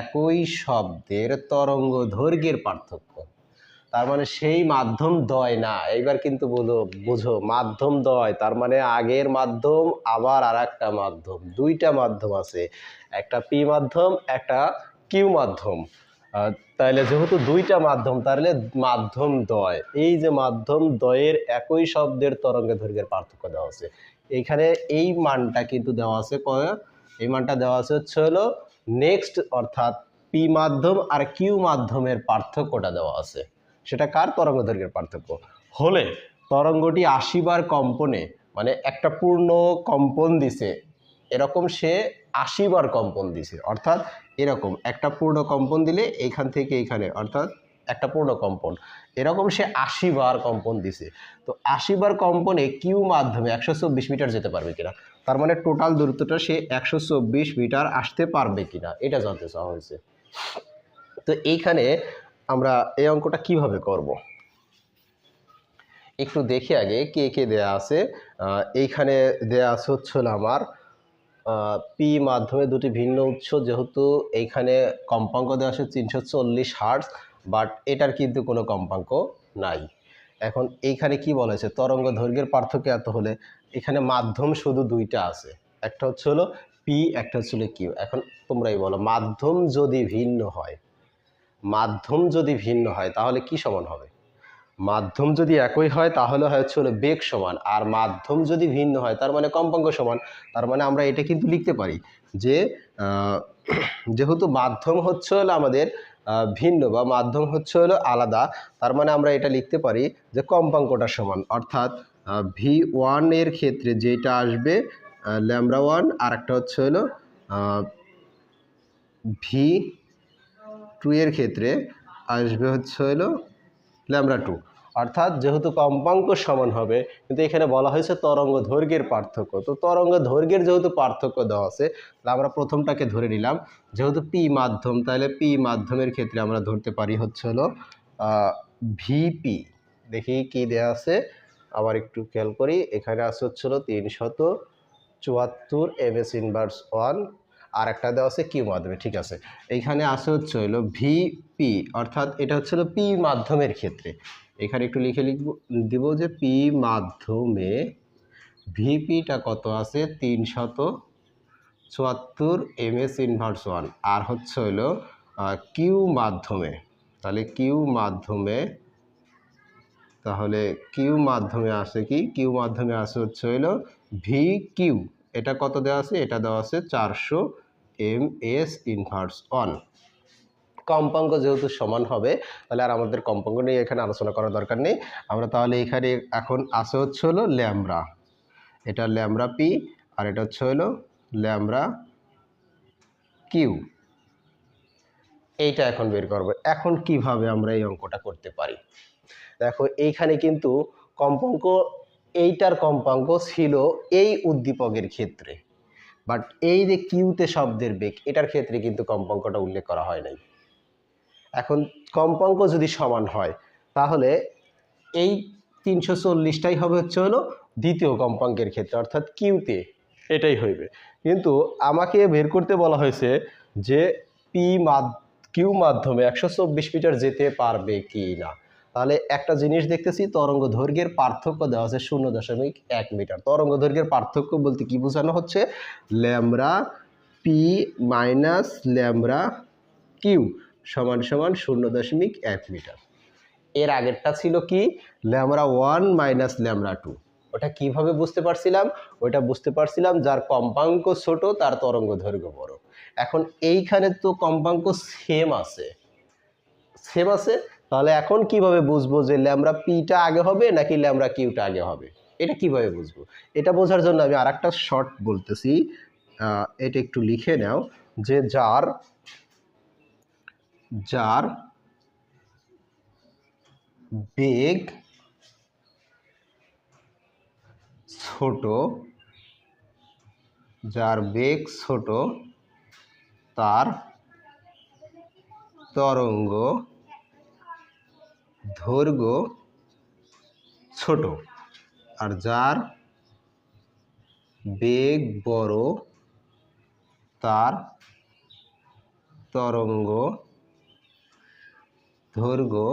একই শব্দের তরঙ্গ দৈর্ঘ্যের পার্থক্য। তার মানে সেই মাধ্যম দ্বয় না। এইবার কিন্তু বুঝো মাধ্যম দ্বয় তার মানে আগের মাধ্যম আবার আর একটা মাধ্যম, দুইটা মাধ্যম আছে, একটা পি মাধ্যম একটা কিউ মাধ্যম। তাইলে যেহেতু দুইটা মাধ্যম তাহলে মাধ্যম দ্বয়, এই যে মাধ্যম দ্বয়ের একই শব্দের তরঙ্গ দৈর্ঘ্যের পার্থক্য দেওয়া আছে। এইখানে এই মানটা কিন্তু দেওয়া আছে এই মানটা দেওয়া আছে হচ্ছে হলো নেক্সট, অর্থাৎ পি মাধ্যম আর কিউ মাধ্যমের পার্থক্যটা দেওয়া আছে। সেটা কার? তরঙ্গ দৈর্ঘ্যের পার্থক্য হলে তরঙ্গটি 80 বার কম্পনে, মানে একটা পূর্ণ কম্পন দিছে এরকম সে 80 বার কম্পন দিছে, অর্থাৎ এরকম একটা পূর্ণ কম্পন দিলে এইখান থেকে এইখানে, অর্থাৎ একটা পূর্ণ কম্পন এরকম সে 80 বার কম্পন দিছে। তো 80 বার কম্পনে কিউ মাধ্যমে 124 মিটার যেতে পারবে কিনা, তার মানে টোটাল দূরত্বটা সে 124 মিটার আসতে পারবে কিনা এটা জানতে চাওয়া হয়েছে। তো এইখানে আমরা এই অঙ্কটা কিভাবে করব একটু দেখি আগে কে কে দেয়া আছে। এইখানে দেয়া আছে হচ্ছে আমার পি মাধ্যমে দুটি ভিন্ন উৎস, যেহেতু এইখানে কম্পাঙ্ক দেওয়া আছে 340 হার্টজ, বাট এটার কিন্তু কোনো কম্পাঙ্ক নাই। এখন এইখানে কি বলা হয়েছে? তরঙ্গ দৈর্ঘ্যের পার্থক্য এত হলে এখানে মাধ্যম শুধু দুইটা আছে, একটা হচ্ছে হলো পি পি, একটা হচ্ছিল কিউ। এখন তোমরাই বলো, মাধ্যম যদি ভিন্ন হয়, মাধ্যম যদি ভিন্ন হয় তাহলে কি সমান হবে? মাধ্যম যদি একই হয় তাহলে হচ্ছে বেগ সমান, আর মাধ্যম যদি ভিন্ন হয় তার মানে কম্পাঙ্ক সমান। তার মানে আমরা এটা কিন্তু লিখতে পারি যে যেহেতু মাধ্যম হচ্ছে হলো আমাদের ভিন্ন বা মাধ্যম হচ্ছে হলো আলাদা, তার মানে আমরা এটা লিখতে পারি যে কম্পাঙ্কটা সমান। অর্থাৎ V1 এর ক্ষেত্রে যেটা আসবে λ1, আর একটা হচ্ছে হলো V2 এর ক্ষেত্রে আসবে হচ্ছে হলো λ2। অর্থাৎ যেহেতু কম্পাঙ্ক সমান হবে, কিন্তু এখানে বলা হয়েছে তরঙ্গ দৈর্ঘ্যের পার্থক্য। তো তরঙ্গ দৈর্ঘ্যের যেহেতু পার্থক্য দেওয়া আছে, তাহলে আমরা প্রথমটাকে ধরে নিলাম। যেহেতু পি মাধ্যম, তাহলে পি মাধ্যমের ক্ষেত্রে আমরা ধরতে পারি হচ্ছে হলো ভিপি। দেখি কি দেওয়া আছে, আবার একটু খেয়াল করি। এখানে আছে হচ্ছে হলো 374 ms ইনভার্স 1, আর একটা দেওয়া আছে কিউ মাধ্যমে। ঠিক আছে, এইখানে আসে হচ্ছে হলো ভিপি, অর্থাৎ এটা হচ্ছে হলো পি মাধ্যমের ক্ষেত্রে। এখানে একটু দিব যে পি মাধ্যমে ভিপিটা কত আছে, 374 ms ইনভার্স 1, আর হচ্ছে হলো কিউ মাধ্যমে। তাহলে কিউ মাধ্যমে, তাহলে কিউ মাধ্যমে আসে কি, কিউ মাধ্যমে আসে হচ্ছে হলো ভি কিউ। এটা কত দেওয়া আছে, এটা দেওয়া আছে 400 ms ইনভার্স 1। কম্পাঙ্ক যেহেতু সমান হবে, তাহলে আর আমাদের কম্পাঙ্ক নিয়ে এখানে আলোচনা করার দরকার নেই। আমরা তাহলে এখানে এখন আসে হচ্ছে হলো ল্যামড়া, এটা ল্যামড়া পি, আর এটা হচ্ছে হলো ল্যামড়া কিউ। এইটা এখন বের করবো। এখন কিভাবে আমরা এই অঙ্কটা করতে পারি? দেখো, এইখানে কিন্তু কম্পাঙ্ক, এইটার কম্পাঙ্ক ছিল এই উদ্দীপকের ক্ষেত্রে, বাট এই যে কিউতে শব্দের বেগ, এটার ক্ষেত্রে কিন্তু কম্পাঙ্কটা উল্লেখ করা হয় নাই। এখন কম্পাঙ্ক যদি সমান হয়, তাহলে এই 340টাই হবে হচ্ছে হলো দ্বিতীয় কম্পাঙ্কের ক্ষেত্রে, অর্থাৎ কিউতে এটাই হইবে। কিন্তু আমাকে বের করতে বলা হয়েছে যে কিউ মাধ্যমে 124 মিটার যেতে পারবে কি না। তাহলে একটা জিনিস দেখতেছি, তরঙ্গ দৈর্ঘ্যের পার্থক্য দেওয়া আছে 0.1 মিটার। তরঙ্গ দৈর্ঘ্যের পার্থক্য বলতে কি বোঝানো হচ্ছে, lambda P minus lambda Q সমান সমান 0.1 মিটার। এর আগেরটা ছিল কি, λ1 মাইনাস λ2। ওটা কিভাবে বুঝতে পারছিলাম? ওইটা বুঝতে পারছিলাম যার কম্পাঙ্ক ছোট তার তরঙ্গ দৈর্ঘ্য বড়। এখন এইখানে তো কম্পাঙ্ক সেম আছে, তাহলে এখন কিভাবে বুঝবো যে ল্যামড়া পিটা আগে হবে নাকি ল্যামড়া কিউটা আগে হবে? এটা কিভাবে বুঝবো? এটা বোঝার জন্য আমি আরেকটা শর্ট বলতেছি, এটা একটু লিখে নাও, যে যার বেগ ছোট, যার বেগ ছোট তার তরঙ্গ দৈর্ঘ্য ছোট, আর যার বেগ বড় তার তরঙ্গ দৈর্ঘ্য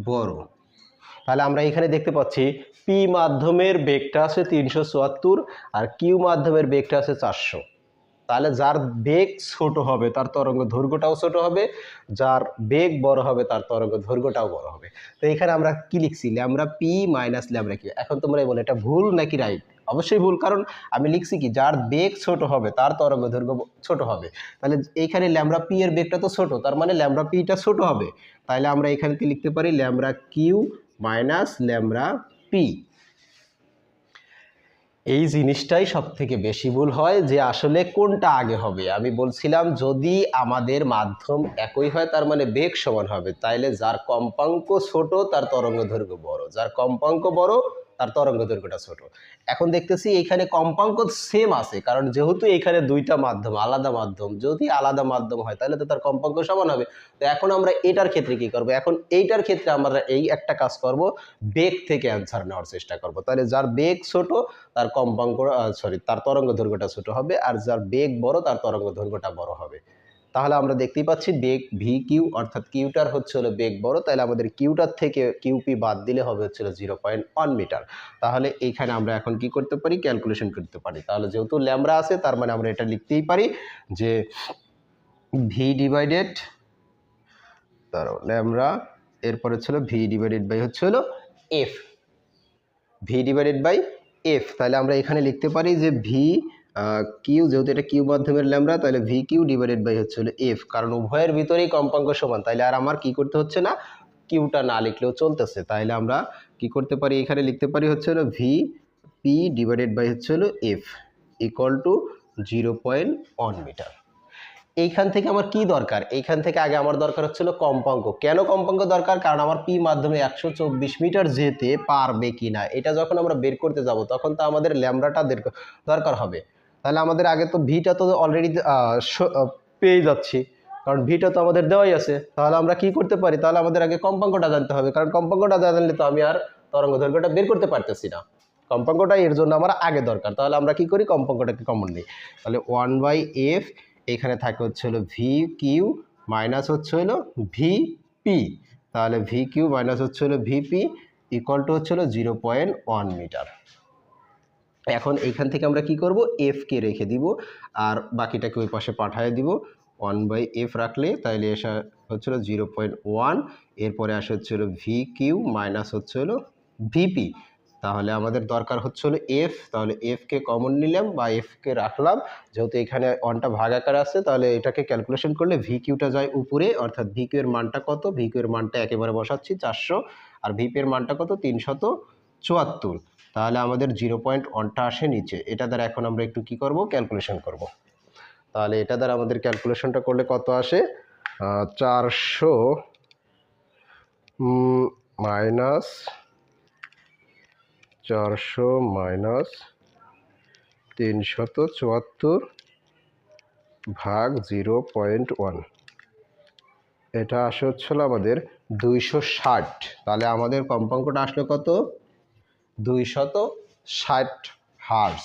বড়। তাহলে আমরা এখানে দেখতে পাচ্ছি পি মাধ্যমের বেগটা আছে 374, আর কিউ মাধ্যমের বেগটা আছে 400। তাহলে যার বেগ ছোট হবে তার তরঙ্গ দৈর্ঘ্যটাও ছোট হবে, যার বেগ বড় হবে তার তরঙ্গ দৈর্ঘ্যটাও বড় হবে। তো এখানে আমরা কি লিখছি, lambda P minus lambda Q. এখন তোমরাই বলো এটা ভুল নাকি রাইট? অবশ্যই ভুল, কারণ আমি লিখছি কি, যার বেগ ছোট হবে তার তরঙ্গ দৈর্ঘ্য ছোট হবে। তাহলে এইখানে ল্যামড়া পি এর বেগটা তো ছোট, তার মানে ল্যামড়া পিটা ছোট হবে। তাহলে আমরা এখানে কি লিখতে পারি, lambda Q minus lambda P. এই জিনিসটাই সব থেকে বেশি ভুল হয়, যে আসলে কোনটা আগে হবে। আমি বলছিলাম যদি আমাদের মাধ্যম একই হয় তার মানে বেগ সমান হবে, তাইলে যার কম্পাঙ্ক ছোট তার তরঙ্গ দৈর্ঘ্য বড়, যার কম্পাঙ্ক বড় তার তরঙ্গ দৈর্ঘ্যটা ছোট। এখন দেখতেছি এখানে কম্পাঙ্ক সেম আছে, কারণ যেহেতু এখানে দুইটা মাধ্যম আলাদা মাধ্যম, যদি আলাদা মাধ্যম হয় তাহলে তো তার কম্পাঙ্ক সমান হবে। তো এখন আমরা এটার ক্ষেত্রে কি করব, এখন এইটার ক্ষেত্রে আমরা এই একটা কাজ করব, বেগ থেকে অ্যান্সার নেওয়ার চেষ্টা করব। তাহলে যার বেগ ছোট তার কম্পাঙ্ক তার তরঙ্গ দৈর্ঘ্যটা ছোট হবে, আর যার বেগ বড় তার তরঙ্গ দৈর্ঘ্যটা বড় হবে। তাহলে আমরা দেখতেই পাচ্ছি বেগ ভি কিউ অর্থাৎ কিউটার হচ্ছে হলো বেগ বড়, তাহলে আমাদের কিউটার থেকে কিউপি বাদ দিলে হবে হচ্ছে 0.1 মিটার। তাহলে এইখানে আমরা এখন কি করতে পারি, ক্যালকুলেশন করতে পারি। তাহলে যেহেতু ল্যামডা আছে তার মানে আমরা এটা লিখতেই পারি যে ভি ডিভাইডেড ল্যামডা এরপরে ছিল ভি ডিভাইডেড বাই হচ্ছে হলো F, V divided by F. তাহলে আমরা এখানে লিখতে পারি যে ভি কিউ, যেহেতু এটা কিউ মাধ্যমের ল্যামডা, তাহলে ভি কিউ ডিভাইডেড বাই হচ্ছে হলো এফ, কারণ উভয়ের ভিতরেই কম্পাঙ্ক সমান, তাইলে আর আমার কি করতে হচ্ছে না, কিউটা না লিখলেও চলতেছে। তাহলে আমরা কি করতে পারি, এখানে লিখতে পারি হচ্ছে হলো ভি পি ডিভাইডেড বাই হচ্ছে হলো এফ ইকুয়াল টু 0.1 মিটার। এইখান থেকে আমার কি দরকার, এইখান থেকে আগে আমার দরকার হচ্ছিল কম্পাঙ্ক। কেন কম্পাঙ্ক দরকার, কারণ আমার পি মাধ্যমে 124 মিটার যেতে পারবে কিনা এটা যখন আমরা বের করতে যাব তখন তো আমাদের ল্যামডাটা দরকার হবে। তাহলে আমাদের আগে তো ভিটা তো অলরেডি পেয়ে যাচ্ছি, কারণ ভিটা তো আমাদের দেওয়াই আছে। তাহলে আমরা কি করতে পারি, তাহলে আমাদের আগে কম্পাঙ্কটা জানতে হবে, কারণ কম্পাঙ্কটা জানলে তো আমি আর তরঙ্গ দৈর্ঘ্যটা বের করতে পারতেছি না। কম্পাঙ্কটা এর জন্য আমার আগে দরকার। তাহলে আমরা কি করি, কম্পাঙ্কটাকে কমন নিই। তাহলে 1/f এখানে থাকে হচ্ছে হলো ভি কিউ মাইনাস হচ্ছে হলো ভি পি, তাহলে ভি কিউ মাইনাস হচ্ছে হলো ভিপি ইকুয়াল টু হচ্ছে হলো 0.1 মিটার। এখন এইখান থেকে আমরা কি করব, এফকে রেখে দিব আর বাকিটাকে ওই পাশে পাঠিয়ে দিব। 1/f রাখলে তাইলে এসে হচ্ছে হলো 0.1, এরপরে আসে হচ্ছে হলো ভি কিউ মাইনাস হচ্ছে হলো ভিপি। তাহলে আমাদের দরকার হচ্ছে হলো এফ, তাহলে এফকে কমন নিলাম বা এফকে রাখলাম, যেহেতু এখানে ওয়ানটা ভাগ আকারে আছে তাহলে এটাকে ক্যালকুলেশন করলে ভি কিউটা যায় উপরে, অর্থাৎ ভি কিউ এর মানটা কত, ভি কিউ এর মানটা একেবারে বসাচ্ছি 400, আর ভিপি এর মানটা কত 374। তাহলে আমাদের 0.1টা আসে নিচে। এটা দ্বারা এখন আমরা একটু কি করব, ক্যালকুলেশন করব। তাহলে এটা দ্বারা আমাদের ক্যালকুলেশনটা করলে কত আসে, 400 মাইনাস 374 ভাগ 0.1, এটা আসে হচ্ছিল আমাদের 260। তাহলে আমাদের কম্পাঙ্কটা আসলো কত, 260 হার্জ,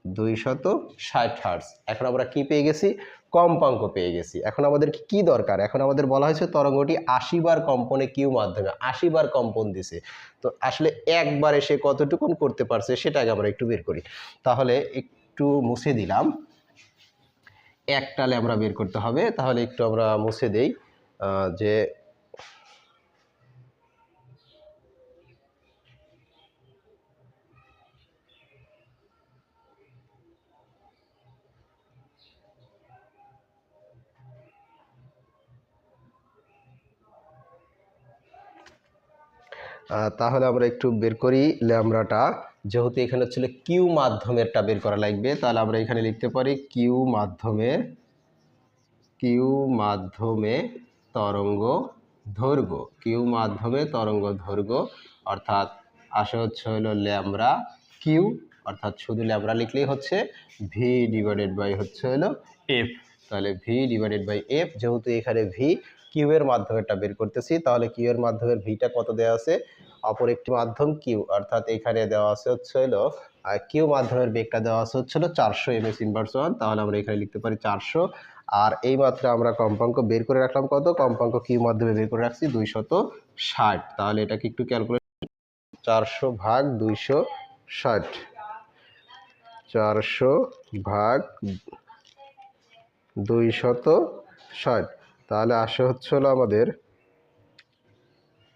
260 হার্জ। এখন আমরা কি পেয়ে গেছি, কম্পাঙ্ক পেয়ে গেছি। এখন আমাদের কি দরকার, এখন আমাদের বলা হয়েছে তরঙ্গটি 80 বার কম্পনে কিউ মাধ্যমে 80 বার কম্পন দিছে, তো আসলে একবারে সে কতটুকুন করতে পারছে সেটাকে আমরা একটু বের করি। তাহলে একটু মুছে দিলাম, একটালে আমরা বের করতে হবে, তাহলে একটু আমরা মুছে দেই যে তাহলে আমরা একটু বের করি ল্যামডাটা, যেহেতু এখানে ছিল কিউ মাধ্যমেরটা বের করা লাগবে, তাহলে আমরা এখানে লিখতে পারি কিউ মাধ্যমে তরঙ্গ দৈর্ঘ্য, কিউ মাধ্যমে তরঙ্গ দৈর্ঘ্য অর্থাৎ আসে হচ্ছে হলো ল্যামডা কিউ, অর্থাৎ শুধু ল্যামডা লিখলেই হচ্ছে ভি ডিভাইডেড বাই হচ্ছে হলো এফ। তাহলে ভি ডিভাইডেড বাই এফ, যেহেতু এখানে ভি কিউ এর মাধ্যমেরটা বের করতেছি, তাহলে কিউ এর মাধ্যমের ভিটা কত দেওয়া আছে, অপর একটি মাধ্যম কিউ, অর্থাৎ এখানে দেওয়া আছে হচ্ছে হলো কিউ মাধ্যমের বেগটা দেওয়া আছে হচ্ছে হলো 400 ms ইনভার্স 1, তাহলে আমরা এখানে লিখতে পারি 400। আর এই মাত্র আমরা কম্পাঙ্ক বের করে রাখলাম কত, কম্পাঙ্ক কিউ মাধ্যমে বের করে রাখছি 260। তাহলে এটাকে একটু ক্যালকুলেট, 400 ভাগ 260, 400 ভাগ 260, তাহলে আসে হচ্ছে হলো আমাদের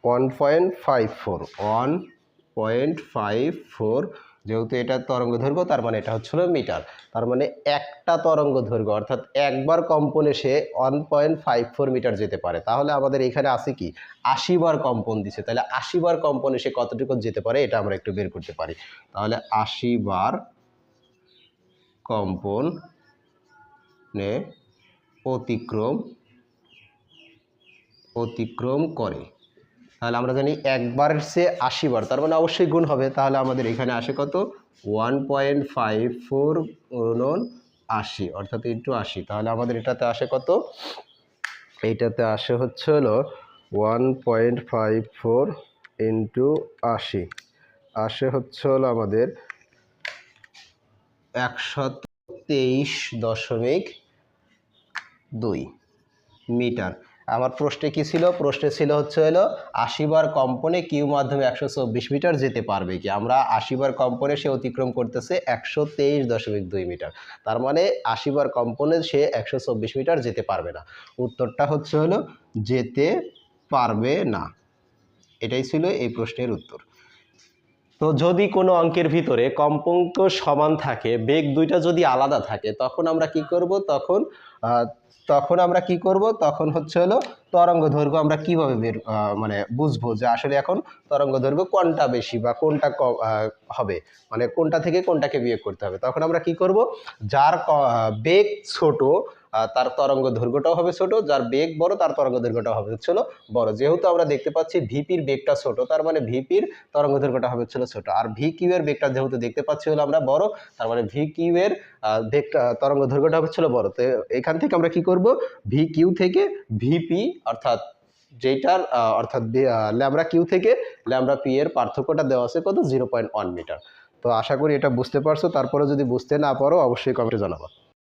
1.54, যেহেতু এটা তরঙ্গ দৈর্ঘ্য তার মানে এটা হচ্ছিল মিটার, তার মানে একটা তরঙ্গ দৈর্ঘ্য অর্থাৎ একবার কম্পনে সে 1.54 মিটার যেতে পারে। তাহলে আমাদের এখানে আছে কি 80 বার কম্পন দিছে, তাহলে 80 বার কম্পনে সে কতটুকু যেতে পারে এটা আমরা একটু বের করতে পারি। তাহলে 80 বার কম্পনে অতিক্রম করে, তাহলে আমরা জানি একবারের সে 80 বার, তার মানে অবশ্যই গুণ হবে। তাহলে আমাদের এখানে আসে কত 1.54 গুণন 80 অর্থাৎ ইন্টু 80, তাহলে আমাদের এটাতে আসে কত, এইটাতে আসে হচ্ছে হলো 1.54 ইন্টু 80 আসে হচ্ছে হলো আমাদের 123.2 2 মিটার। আমার প্রশ্নে কি ছিল? প্রশ্নে ছিল হচ্ছে হলো 80 বার কম্পনে কিউ মাধ্যমে 124 মিটার যেতে পারবে কি? আমরা 80 বার কম্পনে সে অতিক্রম করতেছে 123.2 মিটার। তার মানে 80 বার কম্পনে সে 124 মিটার যেতে পারবে না। উত্তরটা হচ্ছে হলো যেতে পারবে না। এটাই ছিল এই প্রশ্নের উত্তর। তো যদি কোনো অঙ্কের ভিতরে কম্পাঙ্ক সমান থাকে, বেগ দুইটা যদি আলাদা থাকে, তখন আমরা কি করব? তখন হচ্ছে হলো তরঙ্গ দৈর্ঘ্য আমরা কিভাবে মানে বুঝবো যে আসলে এখন তরঙ্গ দৈর্ঘ্য কোনটা বেশি বা কোনটা হবে, মানে কোনটা থেকে কোনটাকে বিয়োগ করতে হবে। তখন আমরা কি করব? যার বেগ ছোট তার তরঙ্গ দৈর্ঘ্যটাও হবে ছোট, যার বেগ বড় তার তরঙ্গ দৈর্ঘ্যটাও হবে হচ্ছে বড়। যেহেতু আমরা দেখতে পাচ্ছি ভিপির বেগটা ছোট, তার মানে ভিপির তরঙ্গ দৈর্ঘ্যটা হবে ছোট, আর ভি কিউ এর বেগটা যেহেতু দেখতে পাচ্ছি হলো আমরা বড়, তার মানে ভি কিউ এর বেগটা তরঙ্গ দৈর্ঘ্যটা হচ্ছে বড়। তো এখান থেকে আমরা কি করব? ভি কিউ থেকে ভিপি অর্থাৎ যেটার অর্থাৎ ল্যামডা কিউ থেকে ল্যামডা পি এর পার্থক্যটা দেওয়া আছে কত? 0.1 মিটার। তো আশা করি এটা বুঝতে পারছো। তারপরে যদি বুঝতে না পারো অবশ্যই কমেন্টে জানাবা।